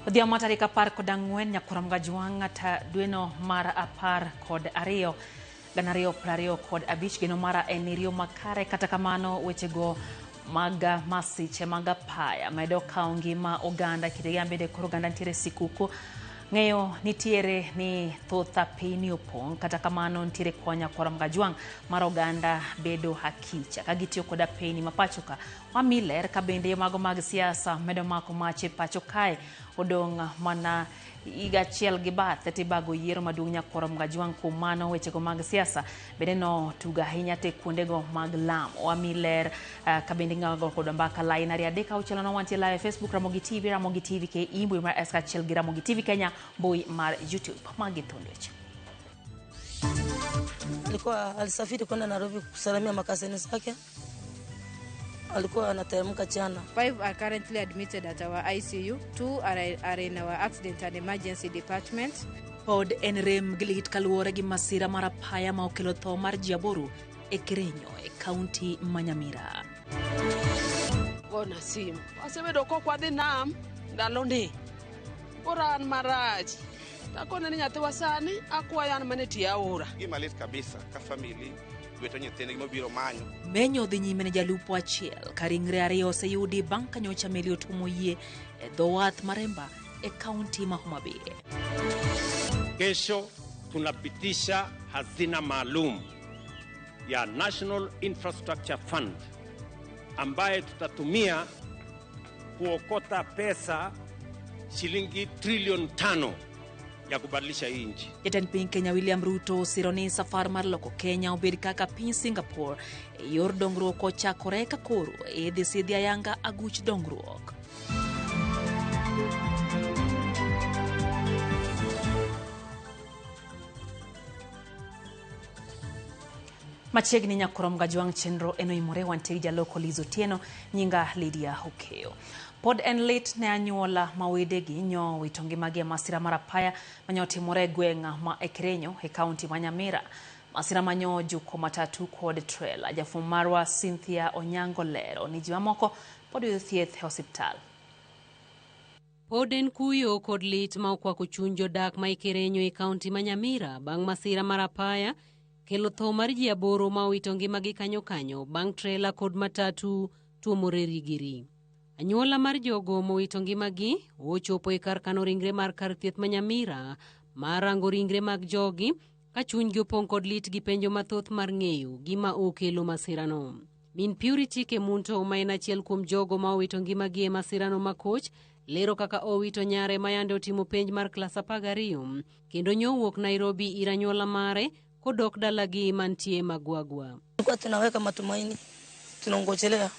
Odhiambo tarik 14 nyakurom gajwang' ta dweno mar 12 2025 geno mara en riyo makare. Kata kamano wechego mag masiche mag apaya medo kawo ngima oganda kinde bende koro oganda nitiere sikuku ng'eyo nitiere ni thoth piny opong'. Kata kamano nitiere konya koram gajwang' mar oganda bedo hakicha ka gitiyo koda piny mapachoka wamiler ka bende mago mag siasa medo mako mache pacho kae odong' mana higa achiel gi bath tibago yiero maduong' nyakoram gajwang'. Kuom mano wechego mag siasa bende no tuga ahinya te kuondego mag lamo wamiler ka bende ng'ago koda mbaka line ari adek auchiel no wantie live Facebook Ramogi TV ke imbui mar SK1 gi Ramogi TV Kenya mbui mar YouTube magi thondeche. Alikuwa alisafiri kwenda Nairobi kusalamia makazini zake. Alikuwa anateremka jana. 5 are currently admitted at our ICU. 2 are in our accident and emergency department. Pod en rem gilit kaluwore gi masira mar apaya ma okelo tho mar ji 8 e Kerenyo e kaunti Manyamira. Gona simu. Wasebedo kokwadhi nam ndaloni. Oran marach. Takone ni nyathi wasani akwayan mane tia ora. Gima lit kabisa ka family weto nyithinde mobiro manyo. Menyo dhi nyime ne jalupo achiel ka ringre ariyo oseyudi bang' ka nyocha meli otuomo yie e dho wath Maremba e kaunti ma Homa Bay. Kesho tunapitisha hazina maalum ya National Infrastructure Fund ambaye tutatumia kuokota pesa shilingi trilioni 5 ya kubadilisha hii nchi. Jatend piny Kenya William Ruto sironi safar mar loko Kenya obed kaka piny Singapore e yor dongruok ochakore ka koro e dhi sidhi ayanga aguch dongruok. Machiegni nyakorom gajwang' chenro enoimore wantie gi jaloko Lizo Tieno nyinga Lydia Hokeo. Pod en lit ne anyuola mawedegi nyo wito ngimagi e masira mar apaya manyo timore gweng'a ma e Kerenyo e kaunti Manyamira. Masira manyo juko matatu kod trailer. Jafum marwa Cynthia Onyango lero ni ji mamoko pod yudo thieth e osiptal. Pod en kuyo kod lit ma okwako chuny jodak ma e Kerenyo e kaunti Manyamira bang' masira mar apaya kelo tho mar ji 8 ma owito ngimagi kanyo bang' trailer kod matatu tuomore rigiri. Anyuola mar jogo mowito ngimagi ochopo e kar kano ringre mar kar thieth Manyamira mar rango ringre mag jogi ka chunygi opong' kod lit gi penjo mathoth mar ng'eyo gima okelo masirano. Min Purity Kemunto ma en achiel kuom jogo ma owito ngimagi e masirano makoch lero kaka owito nyare ma yande otimo penj mar klas 12 kendo nyowuok Nairobi ir anyuola mare kodok dalagi mantie Magwagwa. Tulikuwa tunaweka matumaini, tunangojelea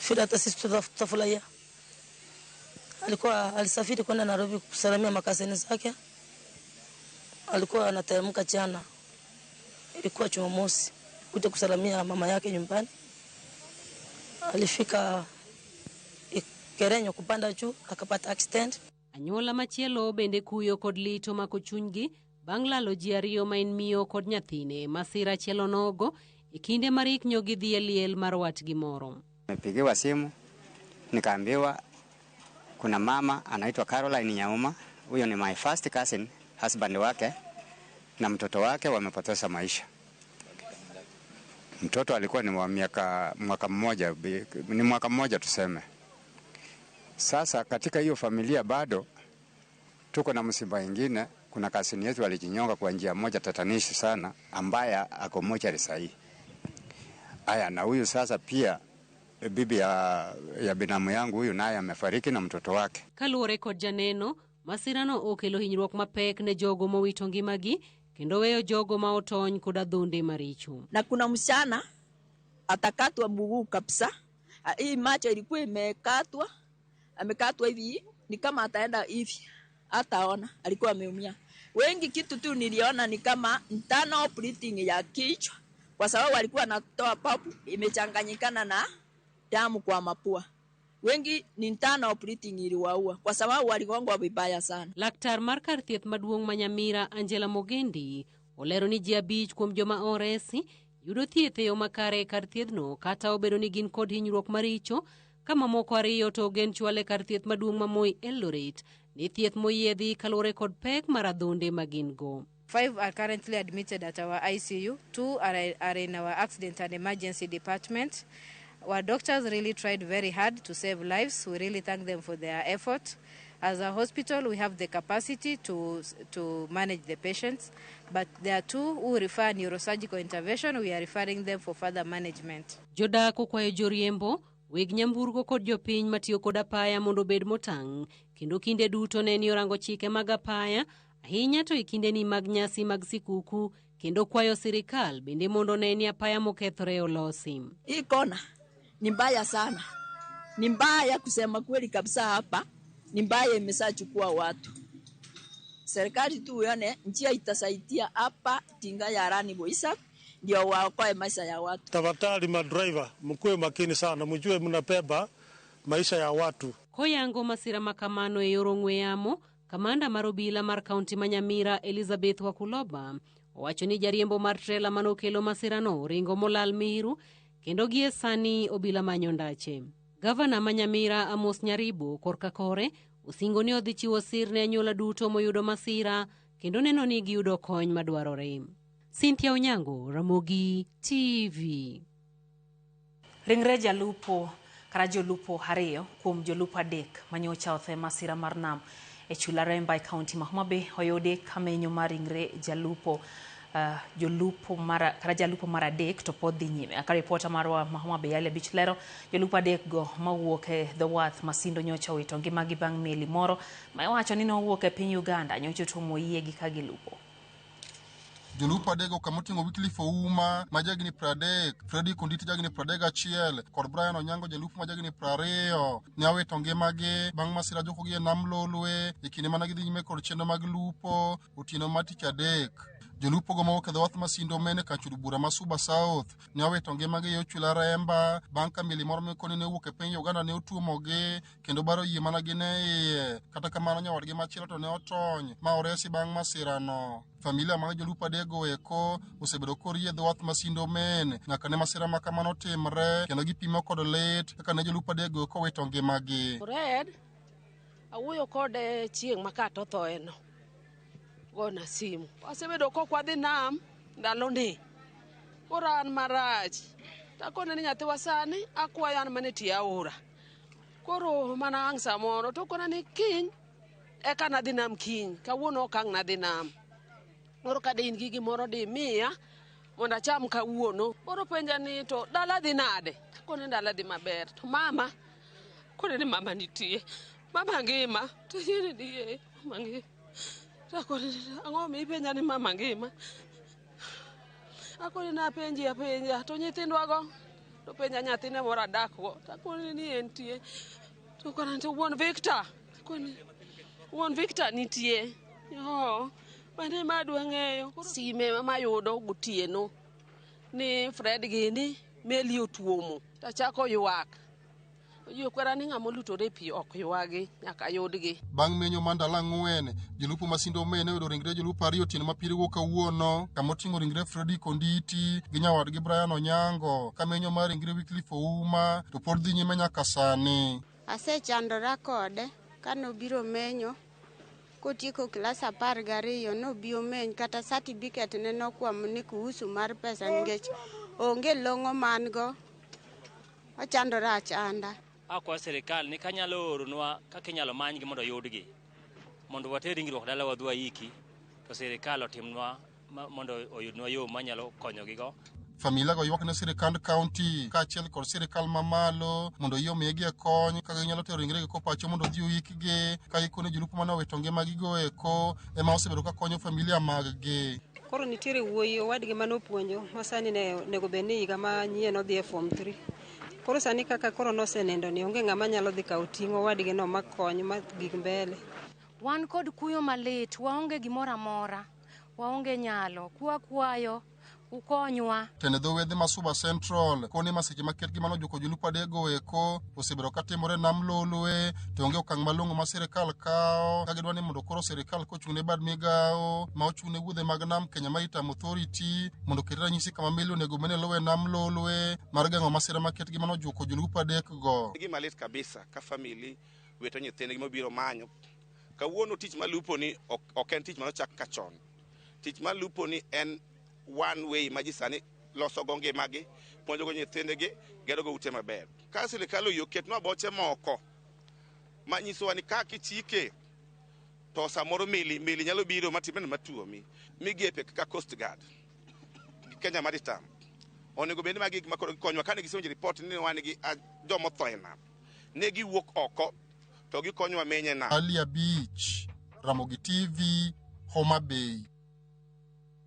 shida hata sisi tutafurahia. Alikuwa alisafiri kwenda Nairobi kusalamia makazini zake. Alikuwa anateremka jana. Ilikuwa Jumamosi kuja kusalamia mama yake nyumbani. Alifika Kerenyo kupanda juu akapata accident. Anyuola machielo bende kuyo kod lito mako chunygi bang' lalo ji 2 ma en miyo kod nyathine masira chielo nogo e kinde marik nyogi dhi e liel mar watgi moro. Nimepigiwa simu nikaambiwa kuna mama anaitwa Caroline Nyauma, huyo ni my first cousin, husband wake na mtoto wake wamepoteza maisha. Mtoto alikuwa ni wa mwaka mmoja tuseme. Sasa katika hiyo familia bado tuko na msiba mwingine. Kuna cousin yetu alijinyonga kwa njia moja tatanishi sana ambaye ako mochari sahi. Haya, na huyu sasa pia bibi ya binamu yangu huyu naye amefariki na mtoto wake. Kaluwore kod janeno, masirano okelo hinyruok mapek ne jogo mowito ngimagi kendo weyo jogo ma otony kod adhonde maricho. Na kuna msichana atakatwa mguu kabisa. Hii macho ilikuwa amekatwa hivi ni kama ataenda hivi. Hataona, alikuwa ameumia. Wengi kitu tu niliona ni kama internal bleeding ya kichwa kwa sababu walikuwa anatoa papu imechanganyikana na damu kwa mapua. Wengi ni internal bleeding iliwaua kwa sababu waligongwa vibaya sana. Laktar mar kar thieth maduong' Manyamira Angela Mogendi olero ni ji 5 kuom joma oresi yudo thieth e yo makare kar thiethno kata obedo ni gin kod hinyruok maricho Kama moko ariyo to ogen chwale kar thieth maduong' ma Moi Eldoret ni thieth moyiedhi kalure kod pek mar adhonde magin go. 5 are currently admitted at our ICU. 2 are in our accident and emergency department. Our doctors really tried very hard to save lives. We really thank them for their effort. As a hospital, we have the capacity to manage the patients, but there are 2 who require neurosurgical intervention. We are referring them for further management. Jodak okwayo joriembo, weg nyamburko kod jopiny matiyo kod apaya mondo bed motang', kendo kinde duto ne ni orango chike mag apaya, ahinya to ikinde ni mag nyasi mag sikuku, kendo kwayo sirikal bende mondo ne ni apaya mokethore olosi. Hii kona ni mbaya sana. Ni mbaya kusema kweli kabisa hapa. Ni mbaya imeshachukua watu. Serikali tu yone njia itasaidia hapa tinga ya rani boisa ndio waokoe maisha ya watu. Tafadhali madriver mkuwe makini sana, mjue mnabeba maisha ya watu. Koyango masira makamano e yor ong'we yamo, kamanda mar obila mar kaunti ma Nyamira Elizabeth Wakuloba owacho ni jariembo mar trela manokelo masirano ringo molal miru, kendo gie sani obila manyo ndache. Gavana ma Nyamira Amos Nyaribo korka kore osingo ni odhi chiwo sir ne anyuola duto moyudo masira, kendo neno ni giyudo kony madwarore. Cynthia Onyango, Ramogi TV. Ringre jalupo kara jolupo ariyo kuom jolupo adek manyocha othe masira mar nam e chula Remba e kaunti ma Homa Bay oyudi kamenyo mar ringre jalupo jalupo mar adek to pod dhi nyime. Ka ripota marwa ma Homa Bay Ale Bich lero, jolupo adek go mawuok e The Wath Masindo nyocha owito ngimagi bang' meli moro ma iwacho ni nowuok e piny Uganda nyocha tuomo yiegi ka gilupo. Jolupo adego kamotingo Wycliffe Ouma majagini 30, Freddy Konditi jagini 31 kod Brian Onyango jalupo majagini 20 ne awito ngimagi bang' masira jokogi e nam Lolwe e kinde mana gidhi nyime kod chenro mag lupo otieno mar tich adek. Jolupo go mawuok e The Wath Masindo mene Kachuru bura ma Suba South ne awito ngimagi yo chula Remba bang' ka meli moro mikoni ne wuok e piny Uganda ne otuomogi kendo baro yie mana gin e iye. Kata kamano nyawadgi machielo to ne otony ma oresi bang' masirano. Familia mag jolupo adego eko osebedo korie The Wath Masindo mene nyaka ne masira ma kamano timre, kendo gipimo kod lit kaka ne jolupo adego eko wito ngimagi. Red awuoyo kode chieng' makato thoeno gona simu. Wasebedo kokwadhi nam ndaloni. Oran marach. Takone ni nyathiwa sani akwayo an mane tie aora. Koro mana ang' samoro to kona ni kiny eka nadhi nam kiny. Kawuono ok ang' nadhi nam. Moro ka in gi gimoro di miya mondo acham kawuono. Moro penja ni to dala dhi nade? Takone dala dhi maber. To mama kone ni mama nitie. Mama ngima. To yini diye mama ngima. Takone ang'o mi penja ni mama ngima? Akone na penja to nyithindwa go to penja nyathine moro adakgo. Takone ni entie. To kona to wuon Victor. Takone wuon Victor nitie. Yo mane madwa ng'eyo sime mayudo gotieno ni Fred gini meli otuomo tachako ywak. Oyo kwera ni ng'ama olutore pi ok ywagi nyaka yudgi. Bang' menyo mandala 4 jolupo Masindo mene oyudo ringre jolupo 2 otieno ma pirigo kawuono kamoting'o ringre Freddy Konditi gi nyawadgi Brian Onyango ka menyo mar ringre Wycliffe Ouma to pod dhi nyime nyaka sani. Asechandora kode kanobiro menyo kotieko klas 12 nobiro meny kata certificate ne nokwamo ni kuhusu mar pesa nikech onge long'o man go ochandora achanda. Akwa serikal ni kanyalo oronwa kaka inyalo manygi mondo yudgi mondo water ringruok dala wadhwa iki to serikal otimnwa mondo oyudnwa yo manyalo konyogi go. Familia go ywak ne sirikand kaunti kaachiel kod sirikal mamalo mondo yie omigi kony kaka ginyalo tero ringregi ko pacho mondo odhi oyikgi ka gikone jolupo mane owito ngimagigo eko ema osebedo ka konyo familia mag-gi. Koro nitiere wuoyi owadgi manopuonjo masani nego bed ni higa manyien odhi e form 3. Koro sani kaka koro nosenendo ni onge ng'ama nyalo dhi kawo ting'o wadgi no makony ma gik mbele. Wan kod kuyo malit, waonge gimoro amora, waonge nyalo, kwayo ukonywa. Tene dho wedhe Masuba Central koni masiche maket gi mano joko jolupo adego eko osebedo katimore nam lolwe to onge okang' malong'o ma sirikal kao ka gidwa ni mondo koro sirikal kochung'ne bad migao ma ochung'ne wuodhe mag nam Kenya Maritime Authority mondo ket ranyisi kama meli onego bed ni luwe nam lolwe mar geng'o masira maket gi mano joko jolupo adek go. Gima lit kabisa ka family weto nyithindgi mobiro manyo kawuono tich malupo ni ok en tich manochak kachon. Tich malupo ni en one way ma ji sani loso go ngimagi, puonjo go nyithindgi, gero go ute maber. Ka sirikal oyie oketnwa boche moko manyisowa ni ka kichike to samoro meli nyalo biro matimene matuomi migepe kaka Coast Guard Kenya Maritime onego bed ma gik makoro konywa kane gisewinjo report ni wan gi joma otho e nam ne giwuok oko to gikonywa menye nam. Alia Beach, Ramogi TV, Homa Bay.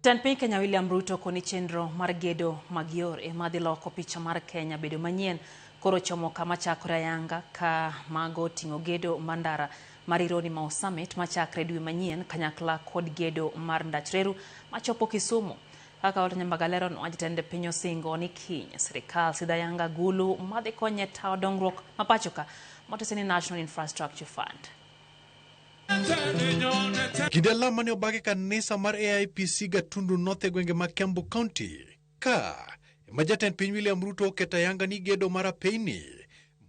Jatend piny Kenya William Ruto koni chenro mar gedo magior madhi loko picha mar Kenya bedo manyien koro chomo kama chakore ayanga ka mago ting'o gedo mandara mar Ironi Mau Summit machakre dwe manyien kanyakla kod gedo mar Ndach Reru machopo Kisumu. Kaka Walter Nyambagalero no jatend piny osingo ni kiny sirikal sidha ayanga gulu madhi konye tawo dongruok mapachoka moteseni National Infrastructure Fund. Kinde lama ne obagi kanisa mar AIPC Gatundu North e gwenge ma Kiambu County ka jatend piny William Ruto oketa ayanga ni gedo mar apeyni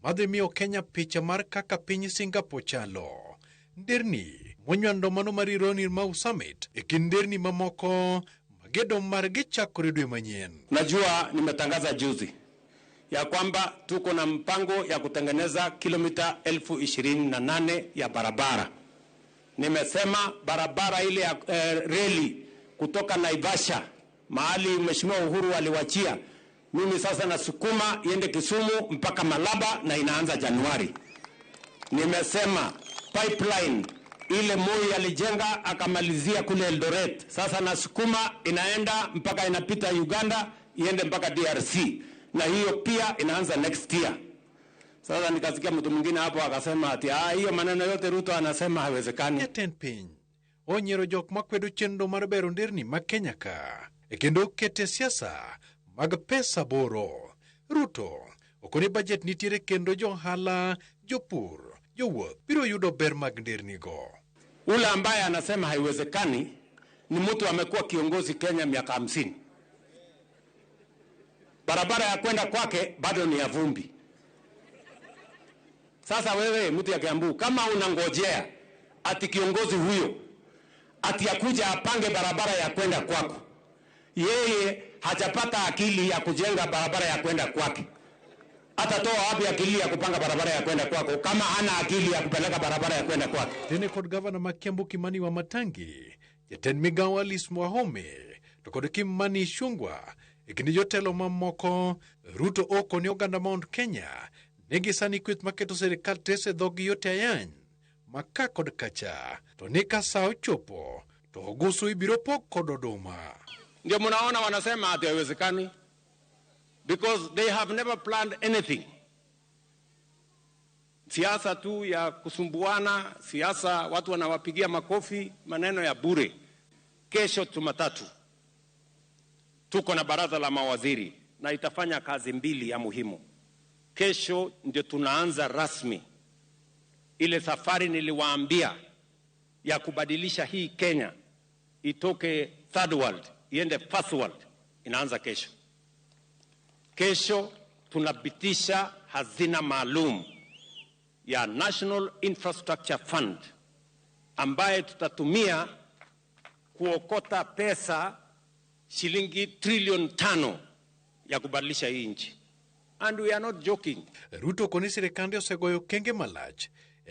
madhi miyo Kenya picha mar kaka piny Singapore chalo. Nderni monywando mano mar Ironi Mau Summit e kind nderni mamoko magedo margi chakore dwe manyien. Najua nimetangaza juzi ya kwamba tuko na mpango ya kutengeneza kilomita 28,000 ya barabara. Nimesema barabara ile ya reli kutoka Naivasha mahali Mheshimiwa Uhuru aliwachia, mimi sasa nasukuma iende Kisumu mpaka Malaba na inaanza Januari. Nimesema pipeline ile Moi alijenga akamalizia kule Eldoret, sasa nasukuma inaenda mpaka inapita Uganda iende mpaka DRC, na hiyo pia inaanza next year. Sasa nikasikia mtu mwingine hapo akasema ati hiyo maneno yote Ruto anasema haiwezekani. Jatend piny onyero jok makwedo chenro mar bero nderni ma Kenya ka e kendo kete siasa mag pesa boro. Ruto okoni budget nitiere kendo johala, jopur, jowuoth biro yudo ber mag nderni go. Ule ambaye anasema haiwezekani ni mtu amekuwa kiongozi Kenya miaka 50. Barabara ya kwenda kwake bado ni ya vumbi. Sasa wewe mtu ya Kiambu kama unangojea ati kiongozi huyo ati akuja apange barabara ya kwenda kwako, yeye hajapata akili ya kujenga barabara ya kwenda kwake. Atatoa wapi akili ya kupanga barabara ya kwenda kwako kama hana akili ya kupeleka barabara ya kwenda kwake? Tene kod gavana ma Kiambu Kimani Wamatangi, jatend migawo Alice Mwahome to kod Kimani Ichung'wah e kinde jotelo mamoko. Ruto okoni oganda Mount Kenya negi sani kweth maketo sirikal tese dhogi yote ayany maka kod kacha to ni ka sa ochopo to ogusu ibiro pok kod oduma. Ndio mnaona wanasema ati haiwezekani because they have never planned anything. Siasa tu ya kusumbuana, siasa watu wanawapigia makofi, maneno ya bure. Kesho Jumatatu tuko na baraza la mawaziri na itafanya kazi mbili ya muhimu. Kesho ndio tunaanza rasmi ile safari niliwaambia ya kubadilisha hii Kenya itoke third world iende first world, inaanza kesho. Kesho tunapitisha hazina maalum ya National Infrastructure Fund ambaye tutatumia kuokota pesa shilingi trilioni 5 ya kubadilisha hii nchi. And we are not joking. Ruto koni sirikande osegoyo kenge malach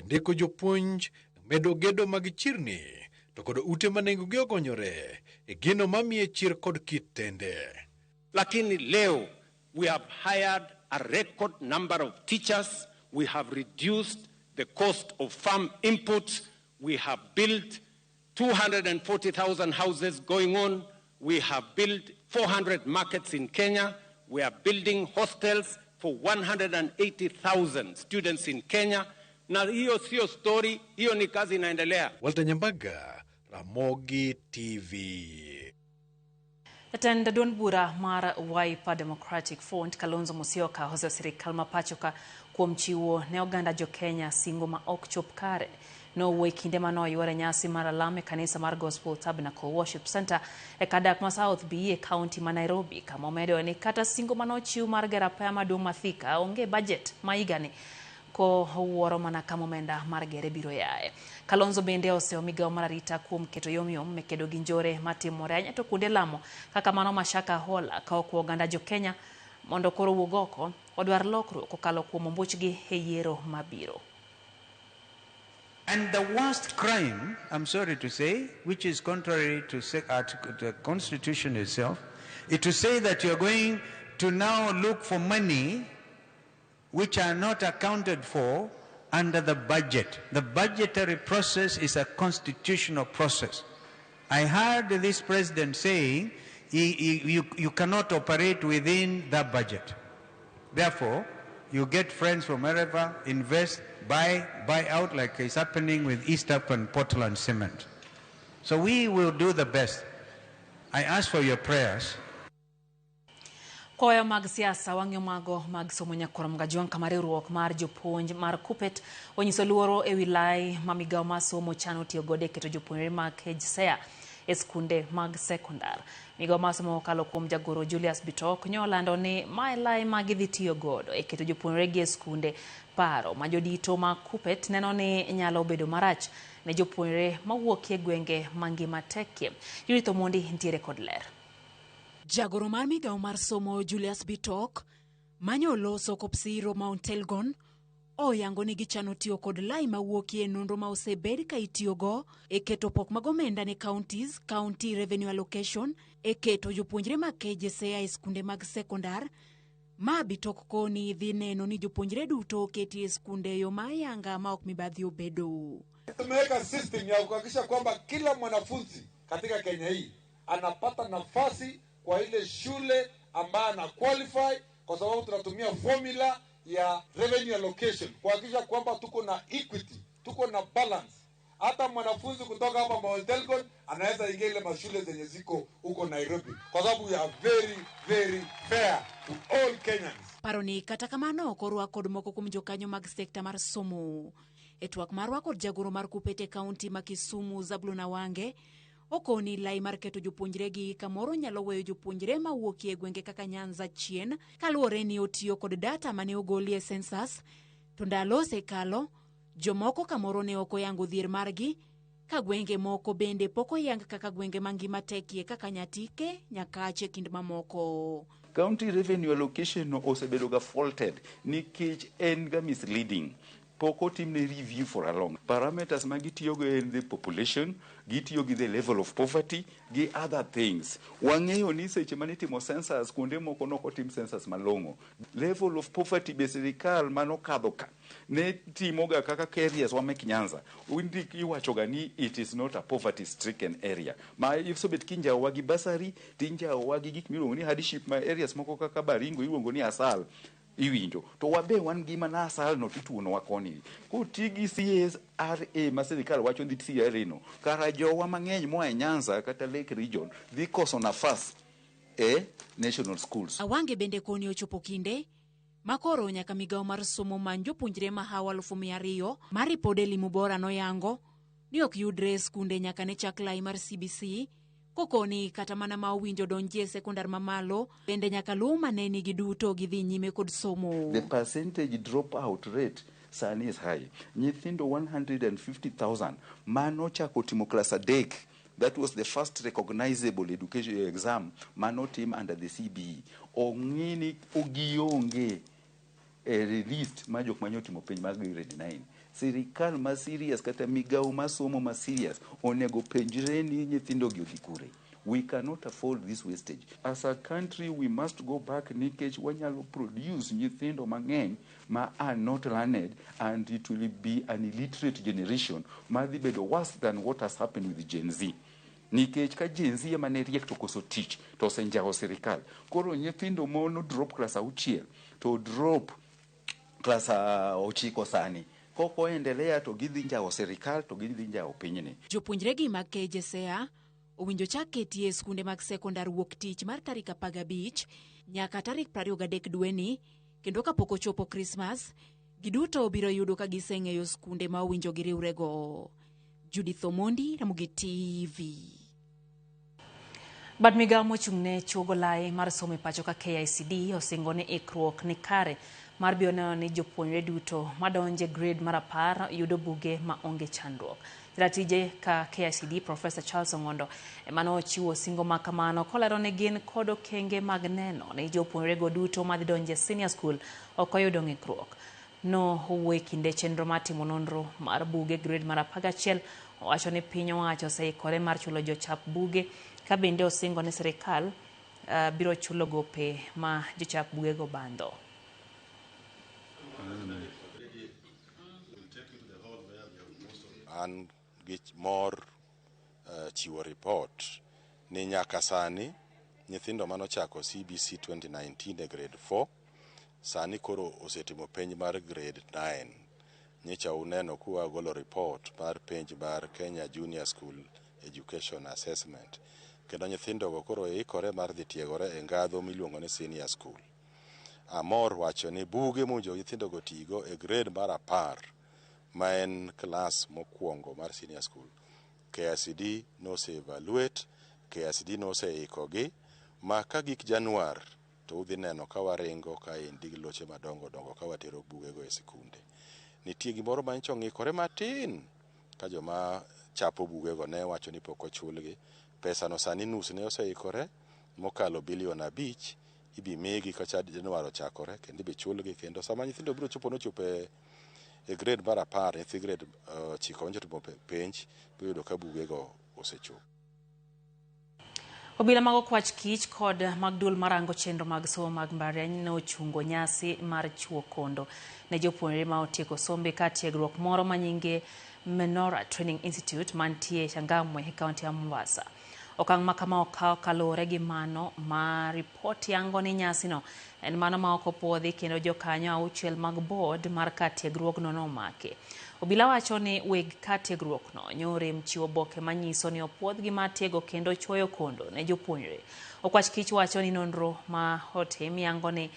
ndiko jopuonj medo gedo mag chirni to kod ute manengogi ogonyore e gino mamie chir kod kit tende. Lakini leo we have hired a record number of teachers. We have reduced the cost of farm inputs. We have built 240,000 houses going on. We have built 400 markets in Kenya. We are building hostels for 180,000 students in Kenya. Na hiyo sio story, hiyo ni kazi inaendelea. Walter Nyambaga, Ramogi TV. Jatend duond bura mar Wiper Democratic Front Kalonzo Musyoka oseyo sirikal ma pachoka kuom chiwo ne oganda jo-Kenya singo ma ok chop kare. Nowuoyo kinde mano yware nyasi mar alam e kanisa mar Gospel Tabernacle Worship Center e kadak ma South B e kaunti ma Nairobi, kama omedo ni kata singo manochiw mar gero apaya maduong' ma Thika onge budget ma higani ko wuoro mana kama omenda mar gere biro yaye. Kalonzo bende oseyo migawo mar arita kuom keto yomyom e kedo gi njore matimore ahinya to kuonde lamo kaka mano Mashaka Hola ka okwo oganda jo-Kenya mondo koro wuog oko odwar lokruok kokalo kuom ombuchgi e yiero mabiro. And the worst crime, I'm sorry to say, which is contrary to the Constitution itself, is to say that you're going to now look for money which are not accounted for under the budget. The budgetary process is a constitutional process. I heard this president saying you cannot operate within that budget. Therefore, you get friends from wherever, invest, buy out like is happening with East Up and Portland Cement. So we will do the best. I ask for your prayers. Koyo mag siasa wang'yo mago mag somo nyakoram gajuang kamare ruok mar jopuonj mar Kupet onyiso luoro e wilai ma migawo ma somo chano tiyo gode keto jopuonjre mag KJSEA e skunde mag sekondar. Migawo ma somo kalo kuom jagoro Julius Bitok nyolando ni mailai ma gidhi tiyo godo e keto jopuonjre gi e skunde paro ma jodito ma Kupet neno ni nyalo bedo marach ne jopuonjre mawuok e gwenge mangima tekie. Yurito Mondi ntiere kod ler. Jagoro mar migawo mar somo Julius Bitok manyo loso kopsiro Mount Elgon oyango ni gichano tiyo kod lai mawuokie nonro ma osebed ka itiyogo e keto pok mag omenda ne counties, county revenue allocation, e keto jopuonjre mag KJSEA e skunde mag sekondar. Ma Bitok koni dhi neno ni jopuonjre duto keti e skunde yo mayanga ma ok mibadhi obedo. Tumeweka system ya kuhakikisha kwamba kila mwanafunzi katika Kenya hii anapata nafasi kwa ile shule ambayo ana qualify, kwa sababu tunatumia formula ya revenue allocation kuhakikisha kwamba tuko na equity, tuko na balance. Hata mwanafunzi kutoka hapa Mount Elgon anaweza ingia ile mashule zenye ziko huko Nairobi, kwa sababu we are very very fair to all Kenyans. Paroni kata kamano korwa kod moko kuom jokanyo mag sekta mar somo. E twak marwa kod jagoro mar Kupete kaunti ma Kisumu Zablon Awange okoni lai mar keto jopuonjre gi kamoro nyalo weyo jopuonjre ma wuokie gwenge kaka Nyanza chien kaluwore ni otiyo kod data mane ogoli e census, to ndalo osekalo jomoko kamoro ne oko yango dhier margi ka gwenge moko bende poko yang kaka gwenge mangima tekie kaka Nyatike, Nyakache kind mamoko. County revenue allocation osebedo ga faulted nikech en ga misleading. Poko team ne review for a long. Parameters magitiyogo in the population, gitiyogo the level of poverty, gi other things. Wang'eyo ni seche manitimo census kuonde moko noko tim census malongo. Level of poverty be sirikal mano kadho ka ne timoga kaka areas wa mek Nyanza. Windik iwachoga ni it is not a poverty stricken area. Ma ifsobet kinjawo wagi basari, tinjawo wagi gik miluongo ni hardship ma areas moko kaka Baringo iluongo ni Asal. Iwinjo to wabe wan gima na asal no tituono wakoni ko tigi CSRA ma sirikal wacho ni CSRA no kara jowa mang'eny moa Nyanza kata Lake region dhi koso nafas e national schools. Awange bende koni ochopo kinde makoro nyaka migawo mar somo man jopuonjre ma hawa 200,000 ma ripode limo bora noyango ni ok yudre skunde nyaka ne chak lai mar CBC. Kokoni kata mana ma owinjo donje sekondar mamalo bende nyaka luma neni giduto gidhi nyime kod somo. The percentage dropout rate sani is high. Nyithindo 150,000 mano chako timo class adek. That was the first recognizable education exam mano team under the CBE. Ong'ini ogionge released majok manyo timo penj mag grade 9. Sirikal ma serious kata migawo ma somo ma serious onego penjre ni nyithindo gi odikure. We cannot afford this wastage. As a country we must go back nikech wanyalo produce nyithindo mang'eny ma are not learned, and it will be an illiterate generation madhi bedo worse than what has happened with Gen Z. Nikech ka Gen Z ema ne riek to koso tich to osenjawo sirikal. Koro nyithindo mono drop class 6 to drop class 9 sani. Koko endelea to gidhi njao serikal to gidhi njao pinyni. Jopuonjre gi mag KJSEA owinjo chak ketie skunde mag sekondar wuok tich mar tarik 15 nyaka tarik 23 dweni, kendo kapok ochopo Krismas, giduto biro yudo ka giseng'eyo skunde ma owinjo giriwrego. Judith Omondi, Ramogi TV. Bad migao mochung'ne chuogo lai mar somo pacho ka KICD osingo ni ikruok ni kare mar bioneno ni jopuonjre duto madonje grade mar 10 yudo buge ma onge chandruok. Jatije ka KICD Professor Charles Ongondo emano ochiwo singo makamano kolero ni gin kod okenge mag neno ni jopuonjre go duto madhi donje senior school ok oyudo ng'ikruok. No owuoyo kinde chenro matimo nonro mar buge grade mar 11 owacho ni piny owacho oseikore mar chulo jochap buge ka bende osingo ni sirikal biro chulo gope ma jochap buge go bando. An gi mor chiwo report ni nyaka sani nyithindo manochako CBC 2019 e grade 4 sani koro osetimo penj mar grade 9. Nyicha uneno kuwa golo report mar penj mar Kenya Junior School Education Assessment. Kendo nyithindo go koro ikore mar dhi tiegore e ngadho miluongo ni senior school. Amor wacho ni buge monjo nyithindo go tigo e grade mar 10 ma en class mokwongo mar senior school. KICD nose evaluate, KICD nose ikogi ma ka gik Januar to udhi neno ka waringo ka indi loche madongo dongo ka watero buge go e sikunde. Nitie gimoro ma ncho ng'ikore matin ka joma chapo buge go ne wacho ni pok ochulgi. Pesa no sani nus ne oseikore mokalo bilion 5 ibi migi ka Januar ochakore kendo ibi chulgi kendo sama nyithindo biro chopo e grade mar 10 nyithi grade 9 onjo timo penj biro yudo ka buge go osechopo. Obila mag okwach kich kod mag dul marango chenro mag somo mag mbalariany ne ochungo nyasi mar chuo kondo ne jopuonjre ma otieko sombe ka tiegruok moro manyinge Menora Training Institute mantie Changamwe e kaunti ya Mombasa. Okang' ma kama okaw kalore gi mano ma ripoti yango ni nyasi no en mano ma ok opuodhi kendo jokanyo 6 mag board mar ka tiegruokno nomake. Obila wacho ni weg ka tiegruokno nyore mchiwo boke manyiso ni opuodh gi matiego kendo chuoyo kondo ne jopuonjre. Okwach kich wacho ni nonro ma otim yango ni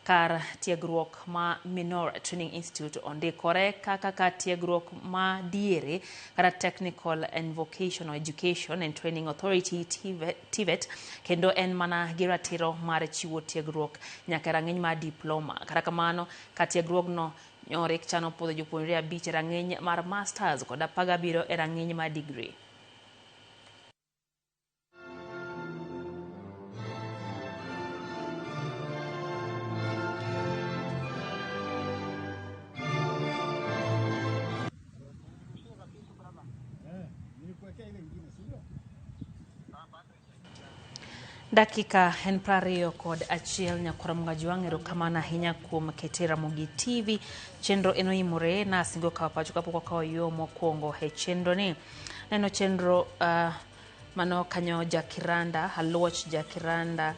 kar tiegruok ma Menora Training Institute ondikore kaka ka tiegruok ma diere kata Technical and Vocational Education and Training Authority TVET kendo en mana gi ratiro mar chiwo tiegruok nyaka rang'iny mar diploma. Kata kamano ka tiegruokno nyore chano puodho jopuonjre 5 rang'iny mar masters kod 17 e rang'iny mar degree. Dakika en 20 kod achiel nyakuram gajuang'ero kamana hinya kuom ketera Ramogi TV. Chenro eno imore na singo ka pacho kapoko ka yo mokwongo he chenro ni. Neno chenro mano kanyo Jakiranda, Haluoch Jakiranda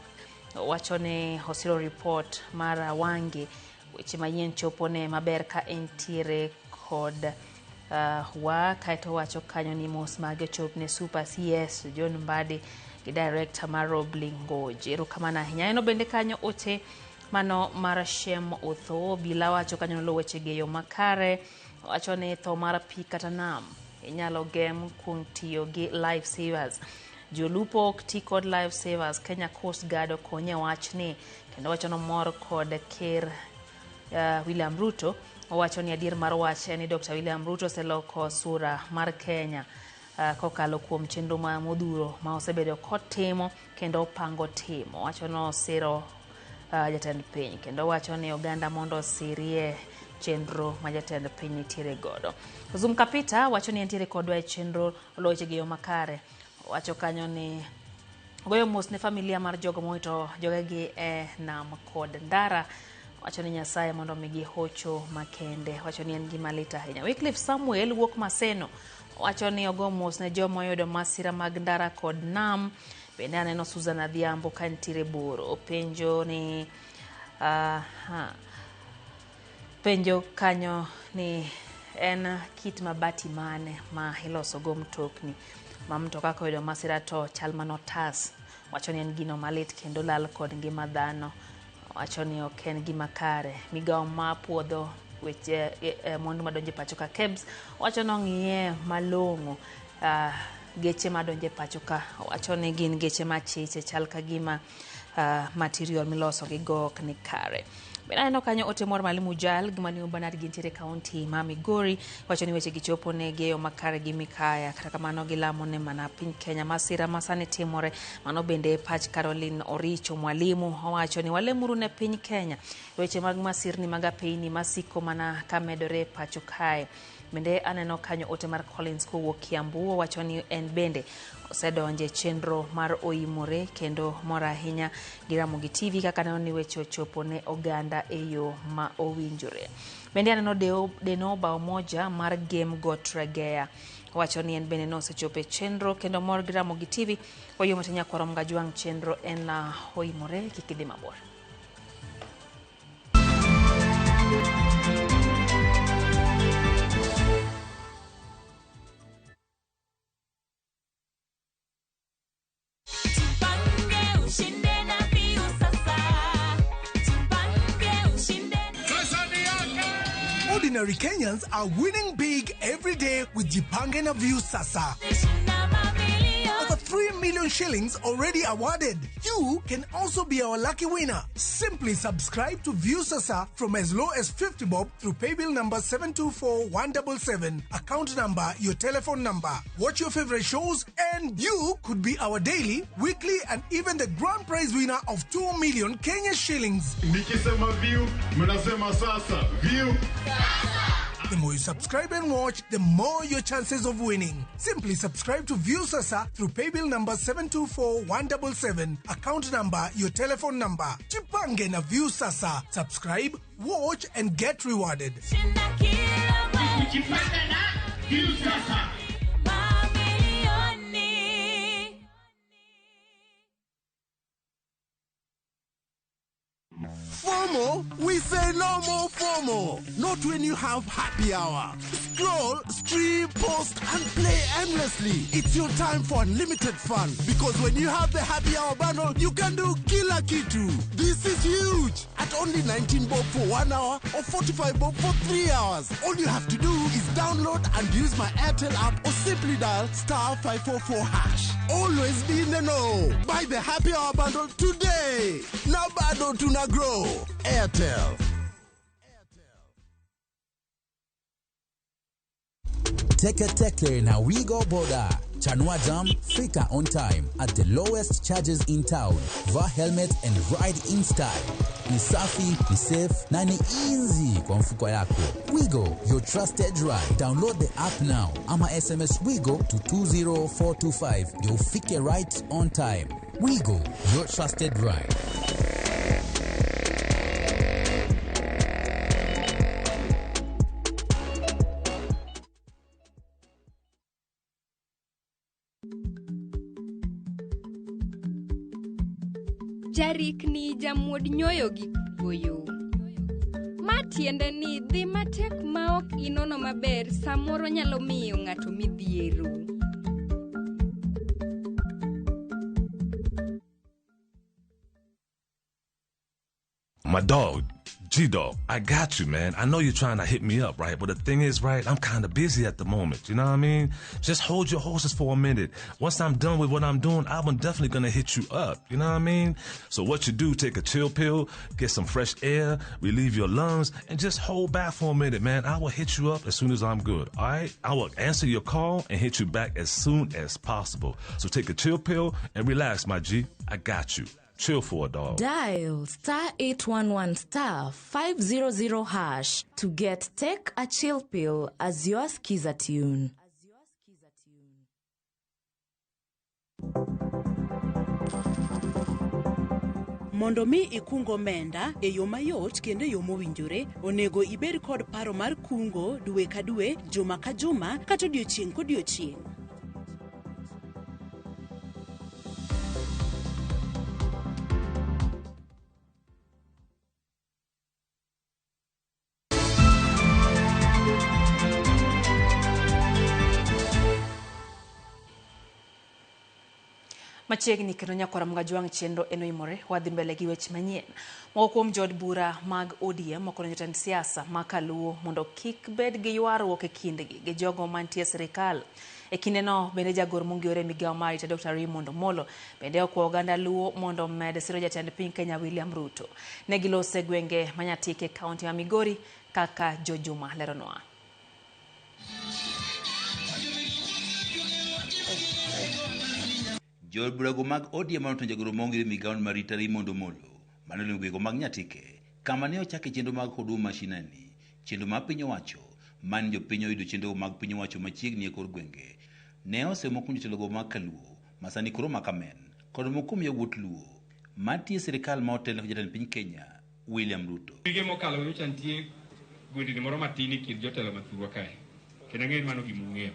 wacho ne osiro report mara wangi weche manyien chopone maber ka entiere kod wa kaito wacho kanyo ni mos mage chopne Super CS John Mbadi gi director mar Roblingo jero kamana hinya eno bende kanyo ote mano marashem otho bila wacho kanyo lo weche geyo makare wacho ne tho mar pi kata nam inyalo gem kuom tiyo gi life savers. Jolupo ok ti kod life savers. Kenya Coast Guard okonye wachni kendo wacho no mor kod Ker William Ruto owacho ni adier mar wach ni Dr. William Ruto seloko sura mar Kenya kokalo kuom chenro ma modhuro ma osebedo kotimo kendo pango timo. Wacho no siro jatend piny kendo wacho ni oganda mondo sirie chenro ma jatend piny nitiere godo. Zoom Kapita wacho ni nitiere kodwa e chenro loche gi yo makare. Wacho kanyo ni goyo mos ne familia mar jogo moito jogegi e nam kod ndara. Wacho ni Nyasaye mondo migi hocho makende. Wacho ni en gima lit ahinya. Wycliffe Samuel wuok Maseno wacho ni ogo mos ne jomo yudo masira mag ndara kod nam. Bende aneno Susan Adhiambo ka nitiere boro. Penjo ni penjo kanyo ni en kit mabati mane ma iloso go mtokni. ma mtoka koyudo masira to chal manotas. Wacho ni en gino malit kendo lal kod ngima dhano. Wacho ni ok en gima kare. Migawo ma puodho weche mwandu madonje pacho ka KEBS wacho no ng'iye malong'o geche madonje pacho ka. Wacho ni gin geche machiche chal ka gima material miloso gi go ok ni kare. Bena kanyo ote mor Mwalimu Jal gima ni Bernard gintiere kaunti ma Migori wacho ni weche gichopo ne geyo makare gi Mikaya kata kamano gilamo ne mana piny Kenya masira masane timore mano bende pach Caroline Oricho Mwalimu wacho ni walemuru ne piny Kenya weche mag masirni mag apeyni masiko mana kamedore pacho kae. Bende aneno kanyo ote mar Collins kowuok Kiambu wacho ni en bende osedonje chenro mar oimore kendo mora ahinya gi Ramogi TV kaka neno ni weche ochopo ne oganda e yo ma owinjore. Bende aneno Denoba Omoja mar Game Got Regea wacho ni en bende no osechopo chenro kendo mor gi Ramogi TV oyo motenya kwarom gajwang chenro en oimore kikidhi mabor. Ordinary Kenyans are winning big every day with Jipange na View Sasa. Over 3 million shillings already awarded. You can also be our lucky winner. Simply subscribe to View Sasa from as low as 50 bob through paybill number 724-177, account number, your telephone number. Watch your favorite shows and you could be our daily, weekly and even the grand prize winner of 2 million Kenya shillings. Nikisema View, mnasema Sasa. View. The more you subscribe and watch, the more your chances of winning. Simply subscribe to View Sasa through paybill number 724-177, account number, your telephone number. Jipange na View Sasa. Subscribe, watch and get rewarded. Jipange na View Sasa. FOMO? We say no more FOMO. Not when you have happy hour. Scroll, stream, post, and play endlessly. It's your time for unlimited fun. Because when you have the happy hour bundle, you can do kila kitu. This is huge. At only 19 bob for 1 hour or 45 bob for 3 hours. All you have to do is download and use my Airtel app or simply dial *544#. Always be in the know. Buy the happy hour bundle today. Now bado tuna grow. Airtel. Teke na Wigo Boda. Chanua Jam, fika on time at the lowest charges in town. Va helmet and ride in style. Ni safi, ni safe, na ni easy kwa mfuko yako. Wigo, your trusted ride. Download the app now. Ama SMS Wigo to 20425. You'll fike right on time. Wigo, your trusted ride. Jarik ni jamuod nyoyo gi goyo. Matiende ni dhi matek maok inono maber samoro nyalo miyo ng'ato midhiero. My dog, G-Dog, I got you, man. I know you're trying to hit me up, right? But the thing is, right, I'm kind of busy at the moment. You know what I mean? Just hold your horses for a minute. Once I'm done with what I'm doing, I'm definitely going to hit you up. You know what I mean? So what you do, take a chill pill, get some fresh air, relieve your lungs, and just hold back for a minute, man. I will hit you up as soon as I'm good, all right? I will answer your call and hit you back as soon as possible. So take a chill pill and relax, my G. I got you. Chill for a dog. Dial *811*500# to get Take a Chill Pill as your skiza tune. Mondo mi ikungo omenda e yo mayot kendo e yo mowinjore, onego ibed kod paro mar kungo dwe ka dwe, juma ka juma, kata odiochieng' kodiochieng'. Machiegni kendo nyakora Mgajwang' chendo eno imore wadhi mbele gi weche manyien. Moko kuom jod bura mag ODM okonyo jotend siasa ma Kaluo mondo kik bed gi ywaruok e kindgi gi jogo mantie sirikal. E kindeno bende jagoro mongiore migawo mar arita Dr. Raymond Omolo bende okwayo oganda Luo mondo med siro jatend piny Kenya William Ruto. Ne gilose gwenge manyatike e kaunti ma Migori kaka Jojuma leronwa. Jod burago mag ODM manoto jagoro mongiore migawo mar arita Raymond Omolo manolimo gwenge mag Nyatike kama ne ochake chenro mag huduma mashinani, chenro mag piny owacho man jopiny oyudo chenro mag piny owacho machiegni e kor gwenge. Ne osemo kuom jotelogo mag Kaluo masani koro makamen kod moko kuom yawuot Luo mantie sirikal ma otelo jatend piny Kenya William Ruto. Wige mokalo nyocha nitie gwendni moro matin e kind jotelo mathurwa kae. Kendo ang'eyo mano gima ung'eyo.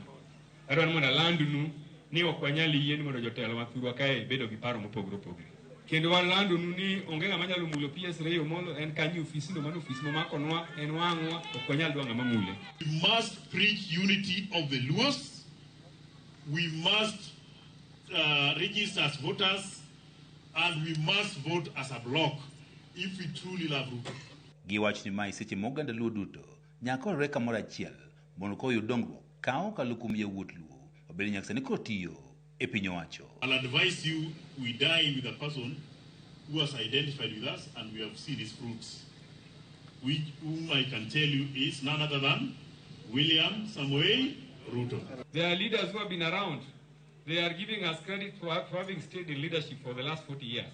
Adwaro mondo alandnu ni ok wanyal yie ni mondo jotelo mathurwa kae bedo gi paro mopogore opogore. Kendo walandnu ni onge ng'ama nyalo mulo PS Ray Omolo en kanyo ofisino mano ofis mamakonwa en wang'wa ok wanyal dwa ng'ama mule. We must preach unity of the Luos. We must register as voters, and we must vote as a block if we truly love Ruto. Giwach ni mai seche moganda Luo duto nyaka orre kamoro achiel mondo koyud dongruok ka okalo kuom yawuot Luo obed nyaka sani kotiyo e piny owacho. I'll advise you, we dine with a person who has identified with us and we have seen his fruits, whom I can tell you is none other than William Samoei Ruto. There are leaders who have been around. They are giving us credit for having stayed in leadership for the last 40 years.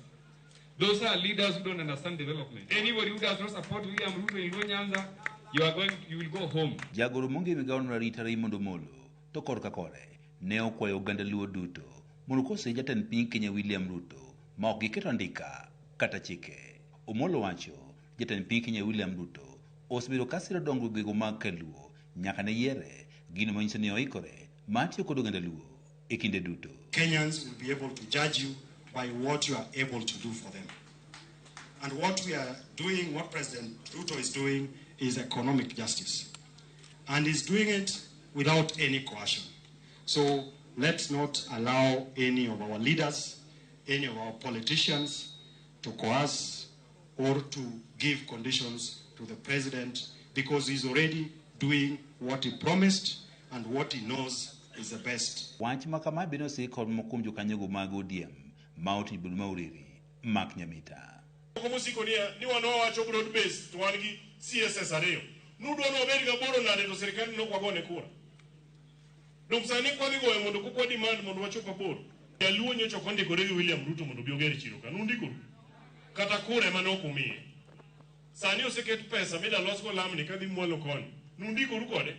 Those are leaders who don't understand development. Anybody who does not support William Ruto in Nyanza, you will go home. Jagoro monge migawo mar arita Raymond Omolo to korka kore ne okwayo oganda Luo duto mondo kose jatend piny Kenya William Ruto ma ok giketo andika kata chike. Omolo wacho jatend piny Kenya William Ruto osebedo ka siro dongruok gwego mag Kaluo nyaka ne yiere gino manyiso ni oikore matiyo kod oganda Luo e kinde duto. Kenyans will be able to judge you by what you are able to do for them. And what we are doing, what President Ruto is doing, is economic justice. And he's doing it without any coercion. So let's not allow any of our leaders, any of our politicians to coerce or to give conditions to the president, because he's already doing what he promised and what he knows is the best. Wach makama bino sikod mokum jokanyogo mag ODM ma oti bud mauriri mak Nyamita. Musiko ni wano wacho broad base to wan gi CSS ariyo. Nudo no beri ga boro nade to serikali no kwagone kura. Dom sani kwa digo mondo kwa demand mondo wachopa boro. Ya Luo nyocho konde gore gi William Ruto mondo bi ogere chiro ka nundi kuru. Kata kure mano kumiye. Sani oseket pesa mida losko lamni kadhi mwalo koni. Nundi kuru kode.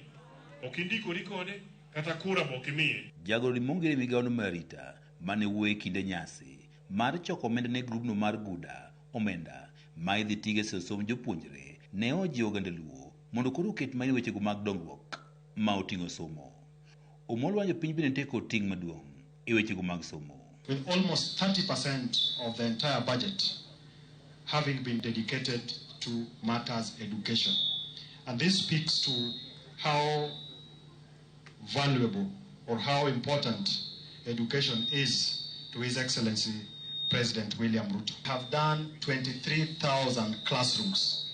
Okindikori kode kata kura bokimiye. Jagoro monge migawo mar arita mane wuoye kinde nyasi mar choko omenda ne grubno mar Guda omenda ma idhi tige sosom jopuonjre ne ojiwo oganda Luo mondo koro oket maino wechego mag dongruok ma oting'o somo. Omolo wacho piny bende nitie kod ting' maduong' e wechego mag somo. With almost 30% of the entire budget having been dedicated to matters education. And this speaks to how valuable or how important education is to His Excellency President William Ruto. Have done 23,000 classrooms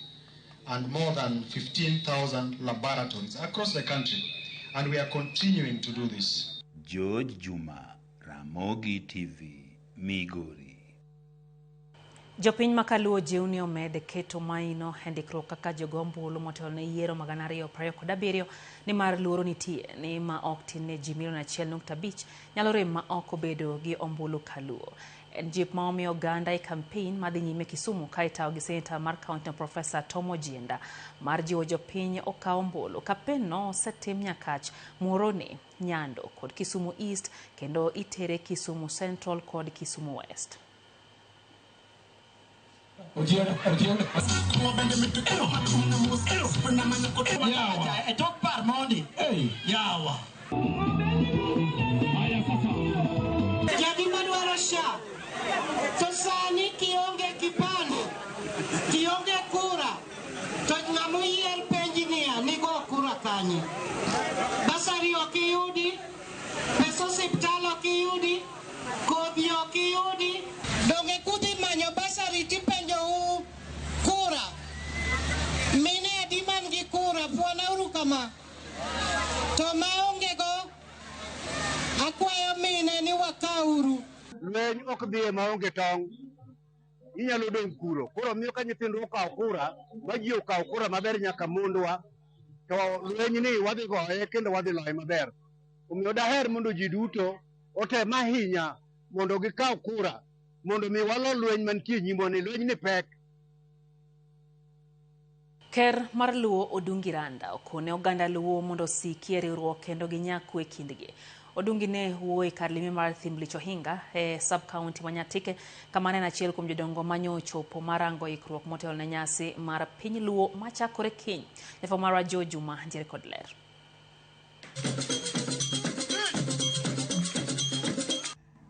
and more than 15,000 laboratories across the country, and we are continuing to do this. George Juma, Ramogi TV, Migori. Jopiny makaluo jiuni omede keto maino hendikro kaka jogombulu motelo ne yiero magana 227 ni mar luoro nitie ni ma ok tin ne ji 1.5 nyalo rem ma ok obedo gi ombulu Kaluo. En jip ma omiyo oganda e campaign madhi nyime Kisumu ka itawo gi senator mar kaunti Professor Tom Ojienda mar jiwo jopiny okaw ombulu. Kampen no osetim Nyakach, Muhoroni, Nyando kod Kisumu East kendo itere Kisumu Central kod Kisumu West. Sani kionge kipande, kionge kura, to ng'amo yier penjinia nigo kura kanye. Basari okiyudi, pesa osiptal okiyudi, kodhi kama to maonge go akwayo mine ni wakauru lweny ok dhi maonge tong' inyalo dong' kuro koro miyo ka nyithindo okawo kura ma ji okawo kura maber nyaka mondwa to lweny ni wadhi goye kendo wadhi loye maber omiyo daher mondo ji duto otem ahinya mondo gikaw kura mondo mi walo lweny mantie nyimwa ni lweny ni pek. Ker mar Luo Odungi Randa okone oganda Luo mondo sikie riwruok kendo ginyak kwe kindgi. Odungi ne wuoyo kar lime mar Thimlich Ohinga e sub county ma Nyatike kama ne achiel kuom jodongo manyo chopo marango ikruok motelo ne nyasi mar piny Luo machakore kiny. Lefo marwa Jo Juma ntiere kod ler.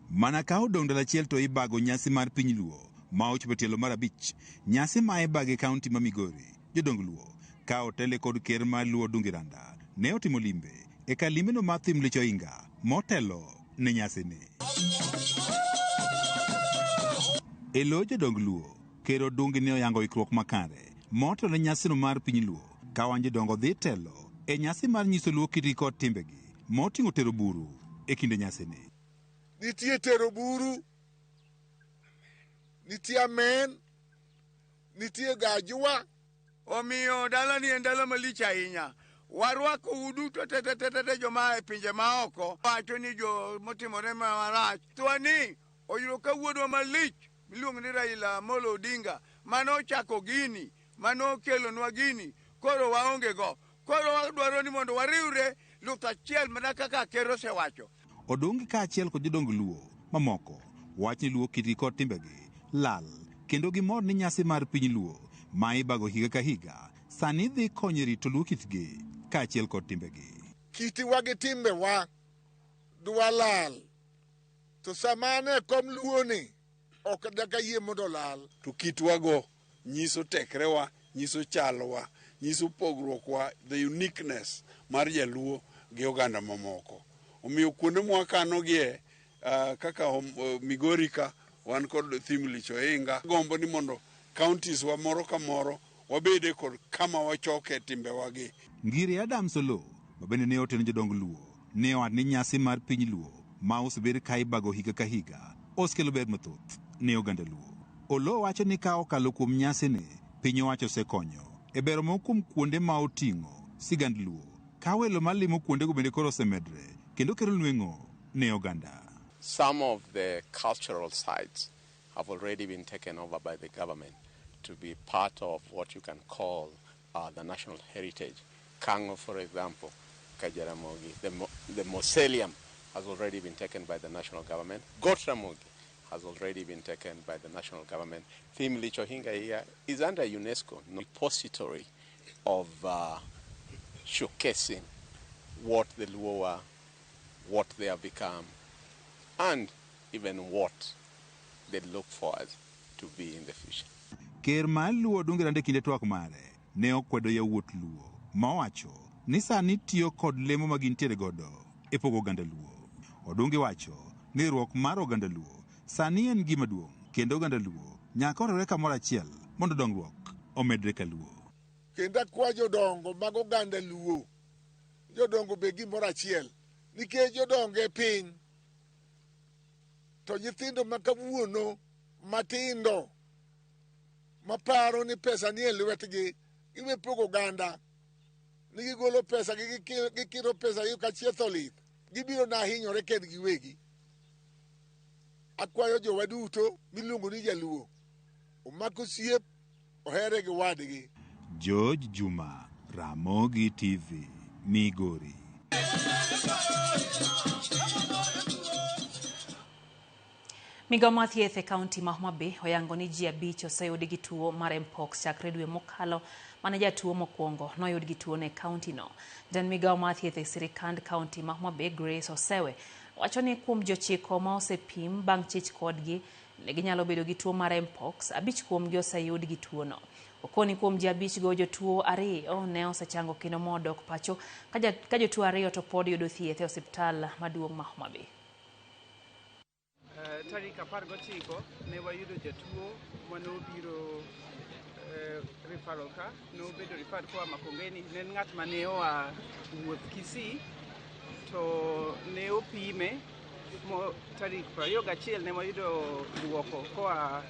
Mana ka odong' dala achiel to ibago nyasi mar piny Luo ma ochopo tielo mar 5, nyasi ma ibage kaunti ma Migori. Jodong Luo ka otele kod ker mar Luo Odungi Randa ne otimo limbe e ka limeno mar Thimlich Ohinga motelo ne nyasi ni. E lo jodong Luo, ker Odungi ne oyango ikruok makare motelo ne nyasino mar piny Luo ka wan jodongo dhi telo e nyasi mar nyiso Luo kitgi kod timbegi moting'o tero buru e kinde nyasi ni. Nitie tero buru, nitie amen, nitie gajwa. Omiyo dala ni en dala malich ahinya. Warwako uduto tete joma e pinje maoko. Wacho ni jo motimore marach. Twani oyudo kawuodwa malich miluongo ni Raila Amolo Odinga. Mano chako gini, mano kelonwa gini. Koro waonge go. Koro wadwaro ni mondo wariwre luth achiel mana kaka ker osewacho. Odungi ka achiel kod jodong Luo mamoko wach ni Luo kitgi kod timbegi lal kendo gimor ni nyasi mar piny Luo ma ibago higa ka higa sani dhi konyo rito Luo kitgi ka achiel kod timbegi. Kitiwa gi timbewa dwa lal to samane kom Luo ni ok daga yie mondo lal. To kitwago nyiso tekrewa, nyiso chalwa, nyiso pogruokwa, the uniqueness mar Jaluo gi oganda mamoko. Omiyo kuonde mwakanogie kaka Migori ka wan kod Thimlich Ohinga. Gombo ni mondo counties wa moro ka moro wabede kod kama wachoke timbe wagi. Ngiri Adam Solo mabende ne oteno jodong Luo ne owacho ni nyasi mar piny Luo ma osebed ka ibago higa ka higa osekelo ber mathoth ne oganda Luo. Olo wacho ni ka okalo kuom nyasi ni piny owacho osekonyo e bero moko kuom kuonde ma oting'o sigand Luo ka welo malimo kuondego bende koro osemedre kendo kero nweng'o ne oganda. Some of the cultural sites have already been taken over by the government to be part of what you can call the national heritage. Kango, for example, Kajaramogi. The mausoleum has already been taken by the national government. Gotramogi has already been taken by the national government. Thimlich Ohinga here is under UNESCO repository of showcasing what the Luo are, what they have become, and even what they look forward to be in the future. Ker mar Luo Odungi Randa kinde twak mare ne okwedo yawuot Luo ma wacho ni sani tiyo kod lemo ma gintiere godo e pogo oganda Luo. Odungi wacho ni riwruok mar oganda Luo sani en gima duong' kendo oganda Luo nyaka oriwre kamoro achiel mondo dongruok omedre ka Luo. Kendo akwa jodongo mag oganda Luo jodongo be gimoro achiel nikech jodongo e piny to nyithindo makawuono matindo maparo ni pesa ni e lwetgi giwe pogo oganda ni gigolo pesa gikiro pesa yu kachietho lith gibiro na hinyore kendgi wegi. Akwayo jowa duto miluongo ni Jaluo omako siep ohere gi wadgi. George Juma, Ramogi TV, Migori. Migao mar thieth e kaunti ma Homa Bay oyango ni ji 5 oseyudi gi tuo mar mpox chakre dwe mokalo mane jatuo mokwongo noyud gi tuo ne kaunti no. Jatend migao mar thieth e sirikand kaunti ma Homa Bay Grace Osewe wacho ni kuom jochiko ma osepim bang' chich kodgi ne ginyalo bedo gi tuo mar mpox, 5 kuomgi oseyud gi tuo no. Okoni kuom ji 5 go jotuo 2 ne osechango kendo modok pacho ka jotuo 2 to pod yudo thieth e osiptal maduong' ma Homa Bay. Tarik 19 ne wayudo jatuo manobiro referral ka nobedo referred koa Makongeni. Ne ng'at mane oa wuoth Kisii to ne opime tarik 21 ne moyudo duoko koa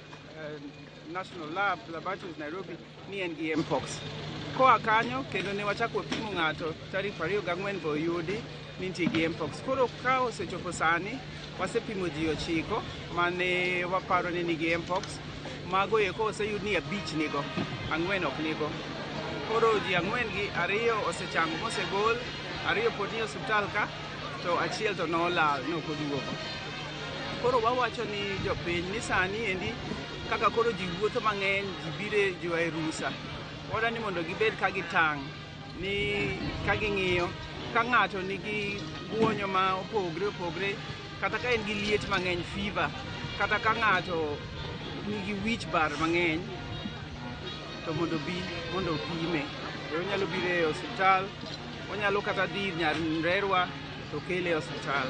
National Laboratories Nairobi ni en gi mpox. Koa kanyo kendo ne wachako pimo ng'ato tarik 24 bo yudi ni nitie gi mpox. Koro ka osechopo sani wasepimo ji 9 mane waparo ni nigi mpox. Mago eko oseyud ni 5 nigo, 4 ok nigo. Koro ji 4 gi 2 osechango mosegol, 2 pod ni osiptal ka, to 1 to nolal, nokoduogo. Koro wawacho ni jopiny ni sani endi kaka koro ji wuotho mang'eny, ji bire joe rusa. Wadwa ni mondo gibed ka gitang' ni ka ging'iyo ka ng'ato nigi guonyo ma opogre, kata ka en gi liet mang'eny, fever, kata ka ng'ato nigi wich bar mang'eny, to mondo opime. Onyalo biro e osiptal, onyalo kata dhi nyarerwa to kele e osiptal.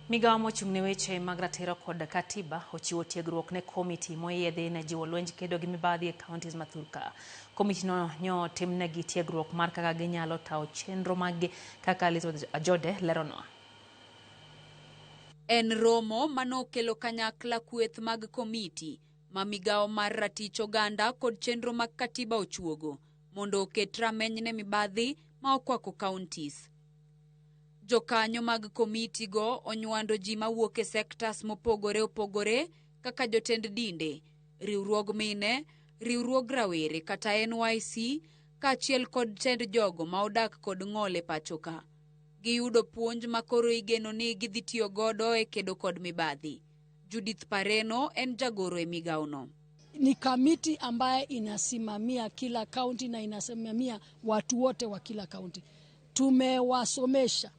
Migawo mochung' ne weche mag ratiro kod katiba ochiwo tiegruok ne komiti moyiedhi ne jiwo lwenj kedo gi mibadhi e kauntis ma Thurka. Komiti no nyo timnegi tiegruok mar kaka ginyalo tawo chenro maggi, kaka Elizabeth Ajode leronwa. En romo manokelo kanyakla kweth mag komiti ma migawo mar ratich oganda kod chenro mag katiba ochuogo mondo oket rameny ne mibadhi ma okwako kauntis. Jokanyo mag komiti go onywando ji mawuok e sektas mopogore opogore kaka jotend dinde, riwruog mine, riwruog rawere kata NYC, kaachiel kod tend jogo ma odak kod ng'ol e pachoka. Giyudo puonj makoro igeno ni gidhi tiyo godo e kedo kod mibadhi. Judith Pareno en jagoro e migawono. Ni kamiti ambaye inasimamia kila kaunti na inasimamia watu wote wa kila kaunti. Tumewasomesha,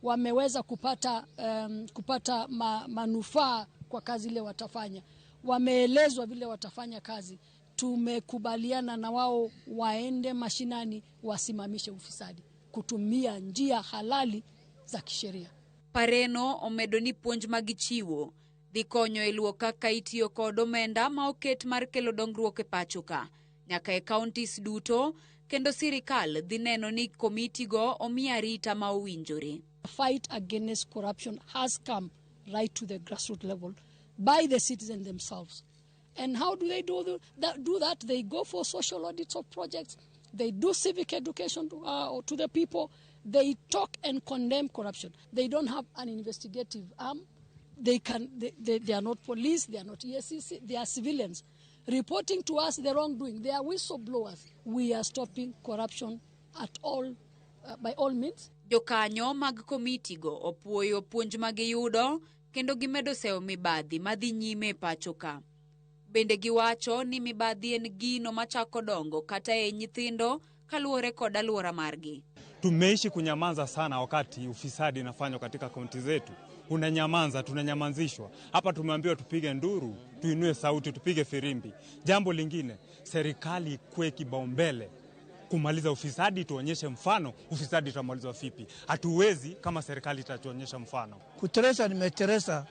wameweza kupata manufaa kwa kazi ile watafanya. Wameelezwa vile watafanya kazi. Tumekubaliana na wao waende mashinani wasimamishe ufisadi, kutumia njia halali za kisheria. Pareno omedo ni puonj magichiwo dhi konyo e luwo kaka itiyo kod omenda ma oket mar kelo dongruok e pachoka nyaka e kauntis duto, kendo sirikal dhi neno ni komiti go omi arita ma owinjore. Fight against corruption has come right to the grassroots level by the citizens themselves. And how do they do that? They go for social audits of projects. They do civic education to the people. They talk and condemn corruption. They don't have an investigative arm. They are not police. They are not ESCC. They are civilians reporting to us the wrongdoing. They are whistleblowers. We are stopping corruption at all, by all means. Jokanyo mag komiti go opuoyo puonj magiyudo kendo gimedo seyo mibadhi madhi nyime e pachoka. Bende giwacho ni mibadhi en gino machako dongo kata e nyithindo kaluwore kod alwora margi. Tumeishi kunyamaza sana wakati ufisadi inafanywa katika kaunti zetu. Unanyamanza, tunanyamanzishwa. Hapa tumeambiwa tupige nduru, tuinue sauti, tupige firimbi. Jambo lingine, serikali ikue kibaumbele kumaliza ufisadi, tuonyeshe mfano ufisadi utamalizwa vipi. Hatuwezi kama serikali itatuonyesha mfano. Kuteresa nimeteresa,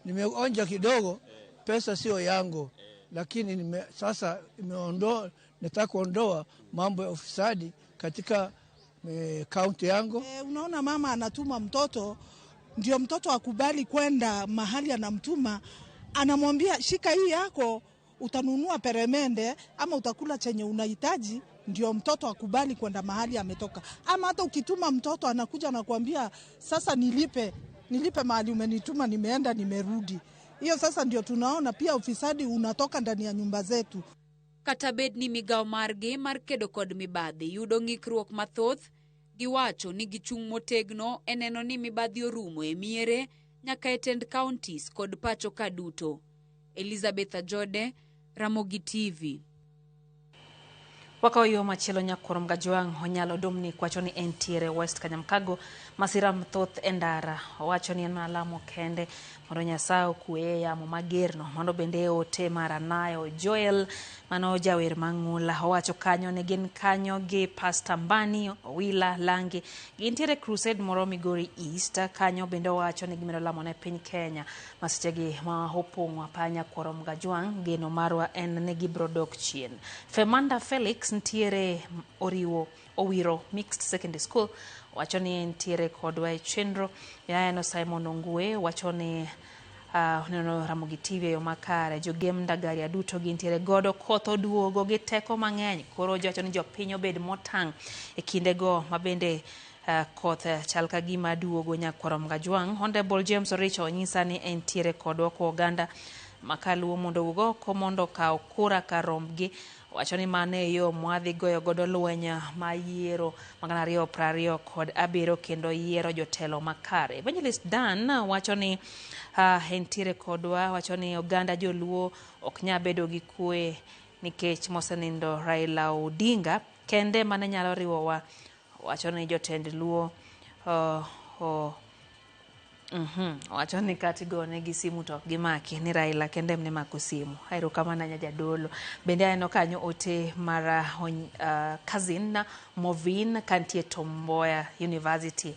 nimeonja kidogo, pesa sio yangu, lakini sasa nataka kuondoa mambo ya ufisadi katika kaunti yangu. Unaona mama anatuma mtoto, ndio mtoto akubali kwenda mahali anamtuma, anamwambia shika hii yako, utanunua peremende ama utakula chenye unahitaji, ndio mtoto akubali kwenda mahali ametoka. Ama hata ukituma mtoto anakuja na kuambia sasa nilipe mahali umenituma, nimeenda nimerudi. Hiyo sasa ndio tunaona pia ufisadi unatoka ndani ya nyumba zetu. Katabed ni migawo margi mar kedo kod mibadhi yudo ng'ikruok mathoth, giwacho ni gichung' motegno e neno ni mibadhi orumo e miere nyaka e tend counties kod pachoka duto. Elizabeth Ajode, Ramogi TV. Wakaoyo machielo Nyakuorom Gajwang' onyalo domni kwacho ni entiere West Kanyamkago masira mathoth endara. Owacho ni en alamo kende mondo Nyasaye okwe yamo magerno. Mondo bende ote mar Anayo Joel mano jawer mang'ula. Owacho kanyo ne gin kanyo gi Pastor Mbani Owila Langi gintiere crusade moro Migori East. Kanyo bende owacho ni gimero lamo ne piny Kenya masichegi ma opong'o apanya Nyakuorom Gajwang' geno marwa en ne gibro dok chien. Femanda Felix ntiere Owiro Mixed Secondary School wacho ni ntiere kodwa e chenro. Yaeno Simon Ongue wacho ni neno Ramogi TV yo makare jogem ndagari aduto gintiere godo koth oduogo gi teko mang'eny. Koro wacho ni jopiny obed motang' e kindego mabende koth chal ka gima duogo Nyakuorom Gajwang'. Honorable James Oricho onyisa ni entiere kodwa ko oganda makaluo mondo ugo ko mondo kaw kura karombgi. Wacho ni mane yo mwadhi goyo godo lweny mayiero magana 2027 kendo yiero jotelo makare. Evangelist Dan wacho ni entiere kodwa. Wacho ni oganda joluo ok nya bedo gi kwe nikech mosenindo Raila Odinga kende mane nyalo riwowa. Wacho ni jotend luo wacho ni katigo ne gi simu to gimaki ni Raila kende mne mako simu. Hairo kama na jadolo. Bende aeno kanyo ote mara cousin Movin kantie Tomboya University.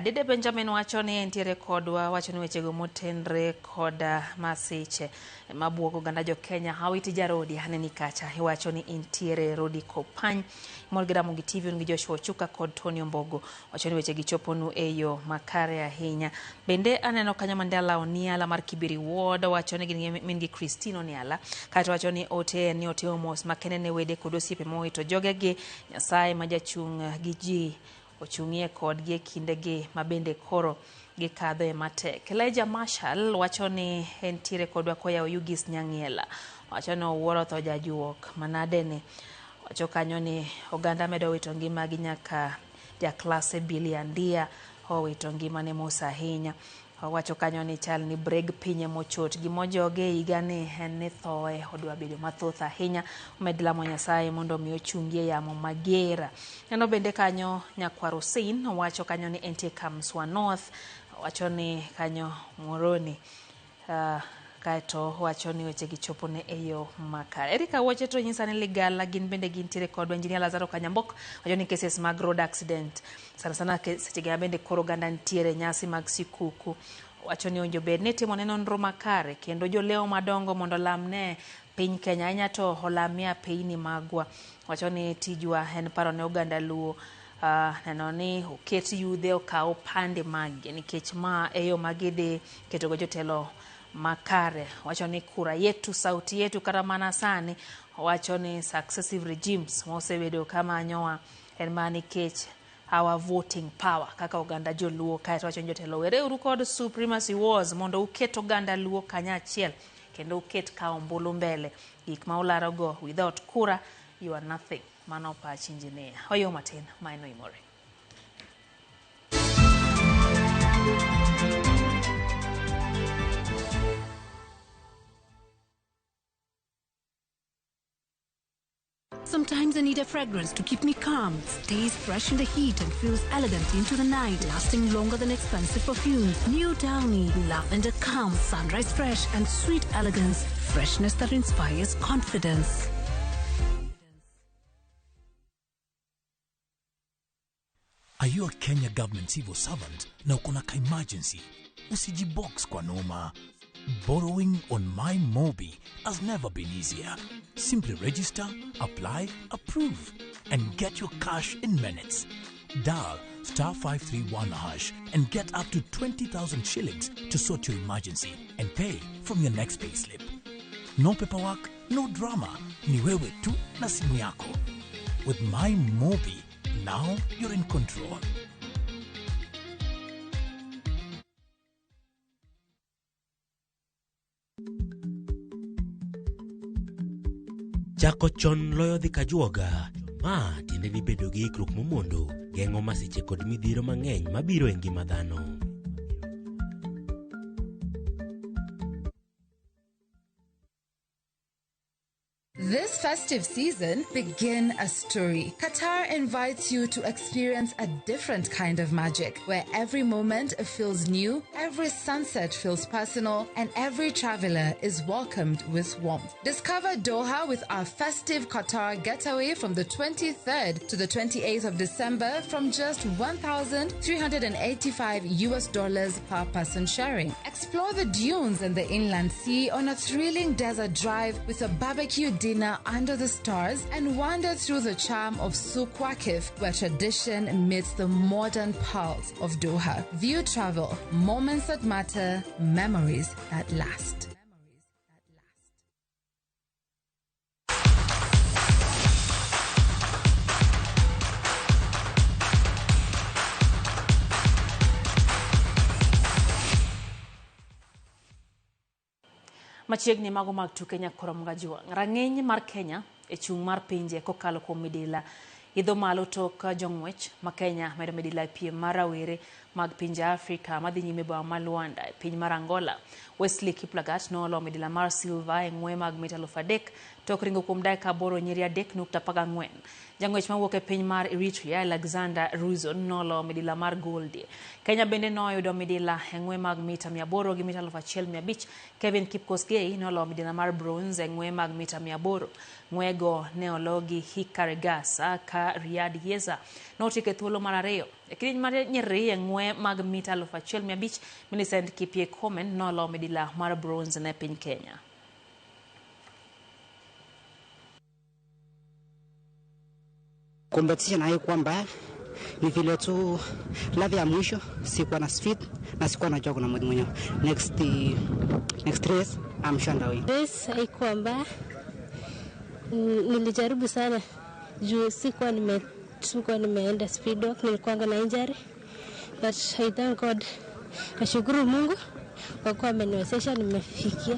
Dede Benjamin wacho ni entiere kodwa. Wacho ni wechego motenre koda masiche mabuogo ganda jo Kenya hawiti jarodi haneni kacha. Wacho ni entiere Rodi Kopany. Molgi Ramogi TV ngi Joshua Chuka kod Tony Ombogo. Wacho ni wechegi choponu eyo makare ahinya. Bende aneno kanyo Mandela Oniala mar Kibiri Ward. Wacho ni mingi Christine Oniala. Kato wacho ni ote ni ote omos makene ne wede kod osiepe mowito jogegi. Nyasaye majachung' gi ji ochung'ie kodgi e kindegi mabende koro gikadho e matek. Elijah Marshall wacho ni entiere kodwa koya Oyugis Nyang'iela. Wacho ni owuoro tho jajuok manadene. Wacho kanyo ni oganda medo wito ngimagi nyaka jaklase Billy Andia owito ngimane mos ahinya. Wacho kanyo ni chal ni breg pinye mochot gimojoge higani en ni thoe odwa bedo mathoth ahinya. Omedlamo Nyasaye mondo mi ochungie yamo magera. Neno bende kanyo Nyakwar Hussein wacho kanyo ni entie Kamswa North. Wacho ni kanyo Moroni kaeto wacho ni weche gichopo ne eyo makare. Erika wacho to nyisa ni Ligala gin bende gintiere kodwa. Engineer Lazaro Kanyambok wacho ni cases mag road accident sana sechege bende koro ganda ntiere nyasi mag sikuku. Wacho ni onjo bed ne timo nonro makare kendo joleo madongo mondo lamne piny Kenya ahinya to olamia piny magwa. Wacho ni tijwa en paro ne oganda luo. Neno ni oket yudhe okaw pande magi nikech ma eyo magidhi ketogo jotelo makare. Wacho ni kura yetu sauti yetu kata mana sani. Wacho ni successive regimes mosebedo kama nyoa en mani kech our voting power kaka oganda joluo. Kaeto wacho jotelo were uru kod supremacy wars mondo uket oganda luo kanyachiel kendo uket kao ombulu mbele. Gik ma ularogo without kura you are nothing. Mano pach injinia. Oyo matin maino imore. Sometimes I need a fragrance to keep me calm, stays fresh in the heat and feels elegant into the night, lasting longer than expensive perfumes. New Downy, lavender calm, sunrise fresh and sweet elegance, freshness that inspires confidence. Are you a Kenya government civil servant na uko na emergency? Usijibox kwa noma. Borrowing on MyMobi has never been easier. Simply register, apply, approve, and get your cash in minutes. Dial *531# and get up to 20,000 shillings to sort your emergency and pay from your next payslip. No paperwork, no drama. Ni wewe tu na simu yako. With MyMobi, now you're in control. Chako chon loyo dhi kajuoga. Ma tiende ni bedo gi ikruok momondo geng'o masiche kod midhiero mang'eny mabiro e ngima dhano. This This festive season, begin a story. Qatar invites you to experience a different kind of magic, where every moment feels new, every sunset feels personal, and every traveler is welcomed with warmth. Discover Doha with our festive Qatar getaway from the 23rd to the 28th of December from just $1,385 per person sharing. Explore the dunes and the inland sea on a thrilling desert drive with a barbecue dinner under the stars and wander through the charm of Souq Waqif, where tradition meets the modern pearls of Doha. View travel, moments that matter, memories that last. Machiegni mago mag tuke nyakorom gajuang. Rang'eny mar Kenya e chung' mar pinje kokalo kuom midila idho malo tok jong'wech ma Kenya medo midila e piem mar rawere mag pinje Afrika madhi nyime boma ma Luanda e piny mar Angola. Wesley Kiplagat nolo midila mar silver e ng'we mag mita 3,000 tok ringo kuom dakika 8 nyiri 3.14. Jang'wech mawuok e piny mar Eritrea Alexander Ruzon nolo midila mar gold. Kenya bende noyudo midila e ng'we mag mita 800 gi mita 1,500. Kevin Kipkosgei nolo midila mar bronze e ng'we mag mita 800. Ng'wego ne ologi Hikare Gasa ka Riyad Yeza notike thuolo mar ariyo. E kidieny mar nyiri e ng'we mag mita 1,500 Millicent Kipyekomen nolo midila mar bronze ne piny Kenya. Competition haikuwa mbaya, ni vile tu ladha ya mwisho sikuwa na speed na sikuwa najua kuna mtu mwenyewe. Next race I'm sure ndawin. Race haikuwa mbaya, nilijaribu sana juu sikuwa nimeenda speed walk, nilikuwa na injury, but I thank God, nashukuru Mungu kwa kuwa ameniwezesha nimefikia,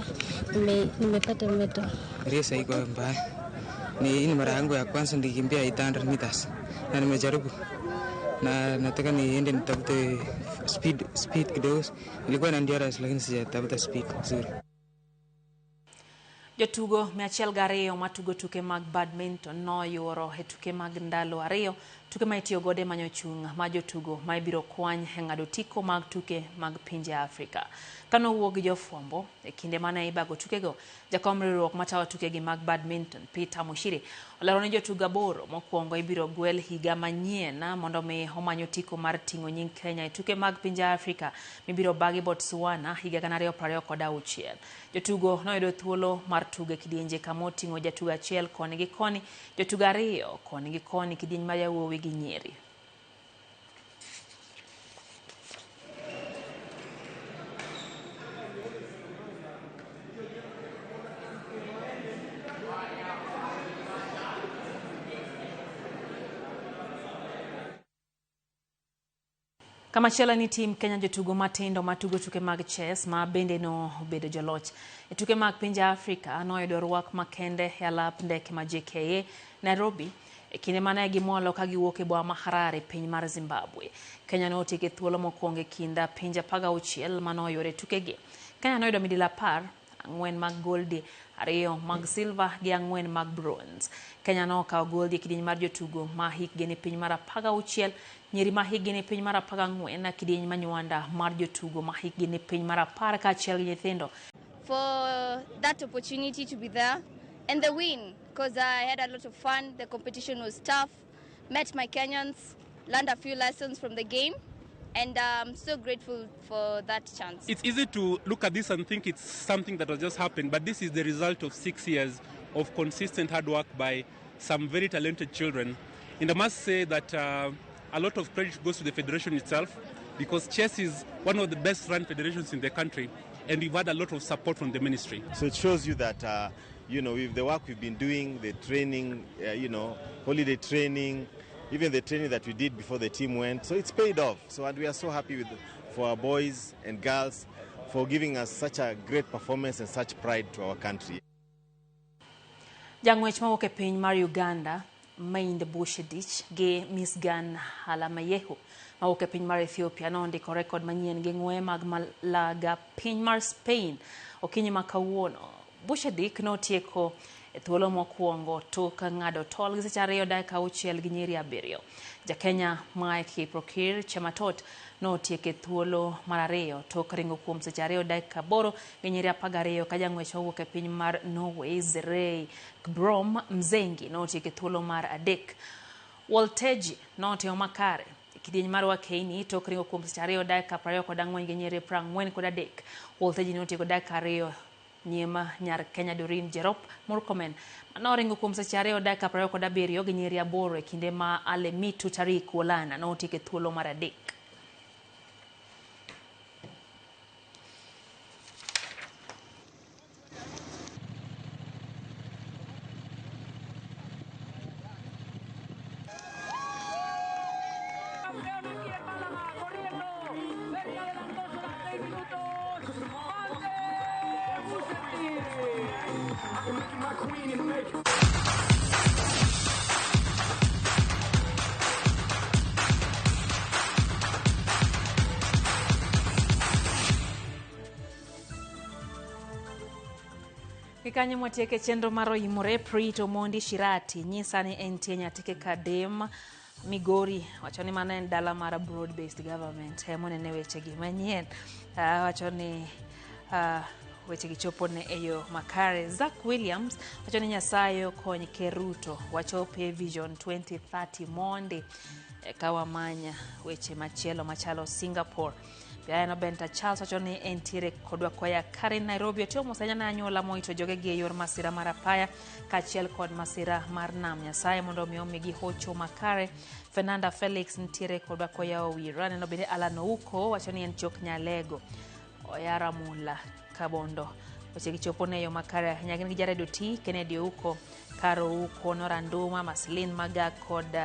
nimepata medal. Race haikuwa mbaya. Ni mara yangu ya kwanza nikimbia 800 meters na nimejaribu na nataka niende nitafute speed kidogo. Nilikuwa na endurance lakini sijatafuta speed nzuri. Jotugo 102 matugo tuke mag badminton noyuoro e tuke mag ndalo ariyo tuke ma itiyo gode manyo chung' ma jotugo ma ibiro kwany e ng'ado tiko mag tuke mag pinje Afrika. Kano wuog jofwambo e kinde mane ibago tukego, jakom riwruok matayo tukegi mag badminton Peter Mushiri olero ne jotugo 8 mokwongo ibiro gwel higa manyien mondo mi omanyo tiko mar ting'o nying Kenya e tuke mag pinje Afrika mibiro bagi Botswana higa 2026. Jotugo noyudo thuolo mar tugo kidienje kama oting'o jatugo achiel koni gi koni, jotugo 2 koni gi koni kidieny ma yawuowi gi nyiri. Kama chielo ni tim Kenya jotugo matindo matugo tuke mag chess ma bende no obedo joloch e tuke mag pinje Afrika noyudo rwak makende e alap ndeke ma JKA Nairobi e kinde mane gimolo ka giwuok e boma ma Harare piny mar Zimbabwe. Kenya notike thuolo mokwongo e kinda pinje 16 manoyore tukegi. Kenya noyudo midila 4 mag gold, 2 mag silver gi 4 mag bronze. Kenya nokawo gold e kidieny mar jotugo ma hikgi ni piny mar 16, nyiri ma hikgi ni piny mar 14 na kidieny manywanda mar jotugo ma hikgi ni piny mar 10 ka achiel gi nyithindo. For that opportunity to be there and the win, because I had a lot of fun. The competition was tough. Met my Kenyans, learned a few lessons from the game, and I'm so grateful for that chance. It's easy to look at this and think it's something that has just happened, but this is the result of 6 years of consistent hard work by some very talented children. And I must say that a lot of credit goes to the federation itself, because chess is one of the best run federations in the country, and we've had a lot of support from the ministry. So it shows you that, with the work we've been doing, the training, holiday training, even the training that we did before the team went, so it's paid off. So, and we are so happy for our boys and girls for giving us such a great performance and such pride to our country. Jang'wech mawuok e piny mar Uganda, Mainde Bushedich gi Miss Gan Halamayehu mawuok e piny mar Ethiopia nondiko rekod manyien gi ng'we mag malaga piny mar Spain okinyi ma kawuono. Bushedich notieko E thuolo mokwongo tok ng'ado tol gi seche 2:06 gi nyiri 7. Ja-Kenya Mike Kipokir Chematot notieke thuolo mar 2 tok ringo kuom seche 2:08 gi nyiri 12 ka jang'wech mowuok e piny mar Norway Zerei Kbrom Mzengi notieke thuolo mar 3. Wolteji notimo makare kidieny mar Wakeini tok ringo kuom seche 2:24 gi nyiri 43. Wolteji notieko 2 nyima nyar Kenya Doreen Jerop Murkomen noringo kuom seche 2:27 gi nyiri 8 e kinde ma Alemitu Tarik Wolana notieke thuolo mar 3. Kanyo mwatieke chenro mar Oimore Prit Omondi Shirati nyisa ni entie nyatike Kadem Migori wacho ni mano en dala mar broad based government monene weche gi manyien wacho ni weche gi chopo ne eyo makare. Zach Williams wacho ni Nyasaye okony Keruto wachope Vision 2030 Monde kawamanya weche machielo machalo Singapore. Piano Benta Charles wacho ni entiere kodwa koya Karen Nairobi otio mosanya na anyola moito joge gi yor masira mar apaya kachiel kod masira mar nam Nyasaye mondo mi omigi hocho makare. Fernanda Felix ntiere kodwa koya Owira neno bende Alan Ouko wacho ni en chok Nyalego Oyara Mula Kabondo weche gi chopo ne yo makare ahinya gin gi Jared Oti Kennedy Ouko Karo Ouko Noranduma Maslin Maga kod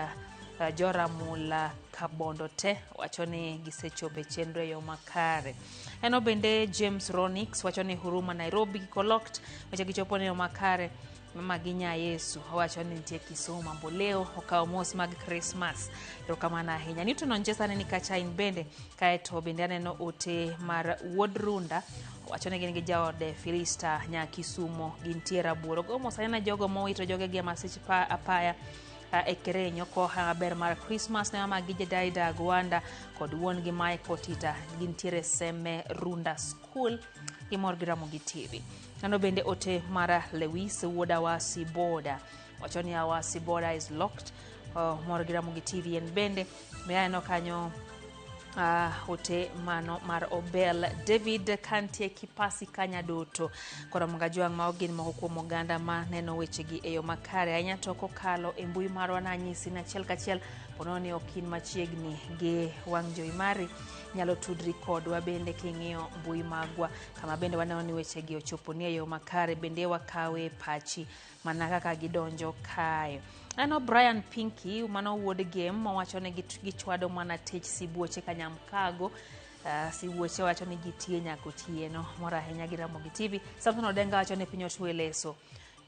Jora Mula Kabondo te wacho ni gisechope chenro yo makare. Eno bende James Ronix wacho ni Huruma Nairobi Kolokt weche gichopo ne yo makare. Mama Ginya Yesu wacho ni nitie Kisumu Mamboleo okawo mos mag Christmas erokamano ahinya. Newton Onjesa ni Kachain bende kaeto bende aneno ote mar Wuodrunda wacho ni gin gi jaode Filista nya Kisumu gintie Rabuoro go mosana jogo mowito joge gi masich apaya Ekerenyo ko haber mar Christmas ne mama gije Daida Gwanda kod wuon gi Michael Tita gintiere Seme Runda School imor gramo gi TV. Nano bende ote mara Lewis wuoda Wasi Boda wacho ni Wasi Boda is locked mor gramo gi TV en bende meano kanyo ote mano mar Obel David Kantie Kipasi Kanya Doto kora mungajwang ma ogin moko kuom oganda ma neno weche gi eyo makare anya to kokalo e mbui marwa na nyisi na chiel kachiel pononi okin machiegni gi wang jowi mari nyalo tudri kodwa bende king'iyo mbui magwa kama bende waneno ni weche gi ochopo ni eyo makare bende wakawe pachi mana kaka gidonjo kae. Ano Brian Pinky mano wuod game wacho ni gichwado mana tich sibuoche Kanyamkago sibuoche wacho ni gitie nyako tieno mora ahinya gi Ramo gi TV. Samson Odenga wacho ni piny otwe leso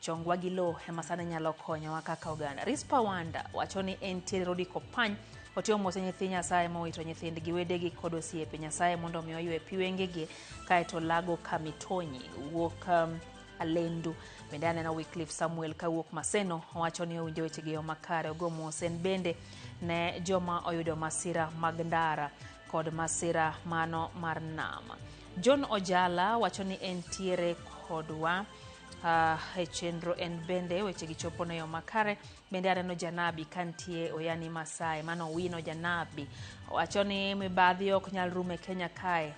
chongwa gi lo ema sane nyalo konyowa kaka oganda. Rispa Wanda wacho ni entiere Rodi Kopany otio mose nyithi Nyasaye mowito nyithindgi wedegi kod osiepe Nyasaye mondo mi oywe pi wengegi kaeto lago Kamitonyi wuok Alendu. Bende aneno Wycliffe Samuel kawuok Maseno wacho ni owinjo weche gi makare ogo mosen bende ne joma oyudo masira mag ndara kod masira mano mar nam. John Ojala wacho ni entiere kodwa e chenro en bende weche gi chopo ne yo makare. Bende aneno Janabi kantie Oyani Masai mano Wino Janabi wacho ni mibadhi ok nyal rume Kenya kae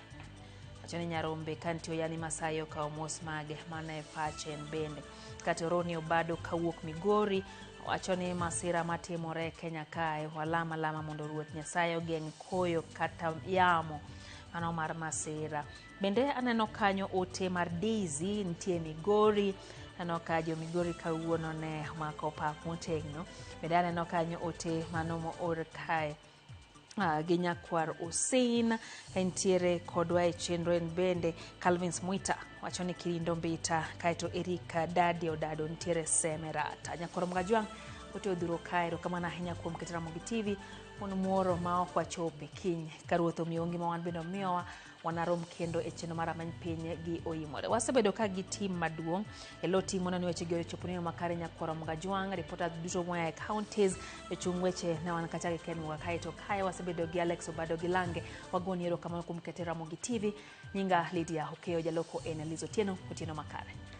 wacho ni Nyarombe kantie Oyani Masai okawo mos mage mana e pache en bende. Katoroni Obado kawuok Migori wacho ni masira matimore Kenya kae walama mondo Ruoth Nyasaye ogeng' koyo kata yamo mano mar masira. Bende aneno kanyo ote mar Daisy nitie Migori aneno ka jo Migori kawuono ne mako pap motegno. Bende aneno kanyo ote mano mo or kae gi Nyakwar Hussein entiere kodwa e chenro en bende. Calvin Mwita wacho ni Kirindo Mbita kaeto Erika Dadi Odado ntiere Semerata. Nyakoro Mgajwang ote odhuro kae erokamano ahinya kuom keto Ramogi TV muoro ma ok wachope kiny karuotho miongi ma wan bendo miyowa wanarom kendo e chenro mar amany piny gi oimore. Wasebedo ka gi tim maduong' e lo tim monani weche gi chopo ne makare nyakwara Mgajwang, reporters duto moa e counties e chung weche na wan kacha ken muga kai to kai wasebedo gi Alex Obado Gilange wagoni erokamano kuom ketera Mogi TV. Nyinga Lydia Okeo jaloko en Lizo Tieno makare.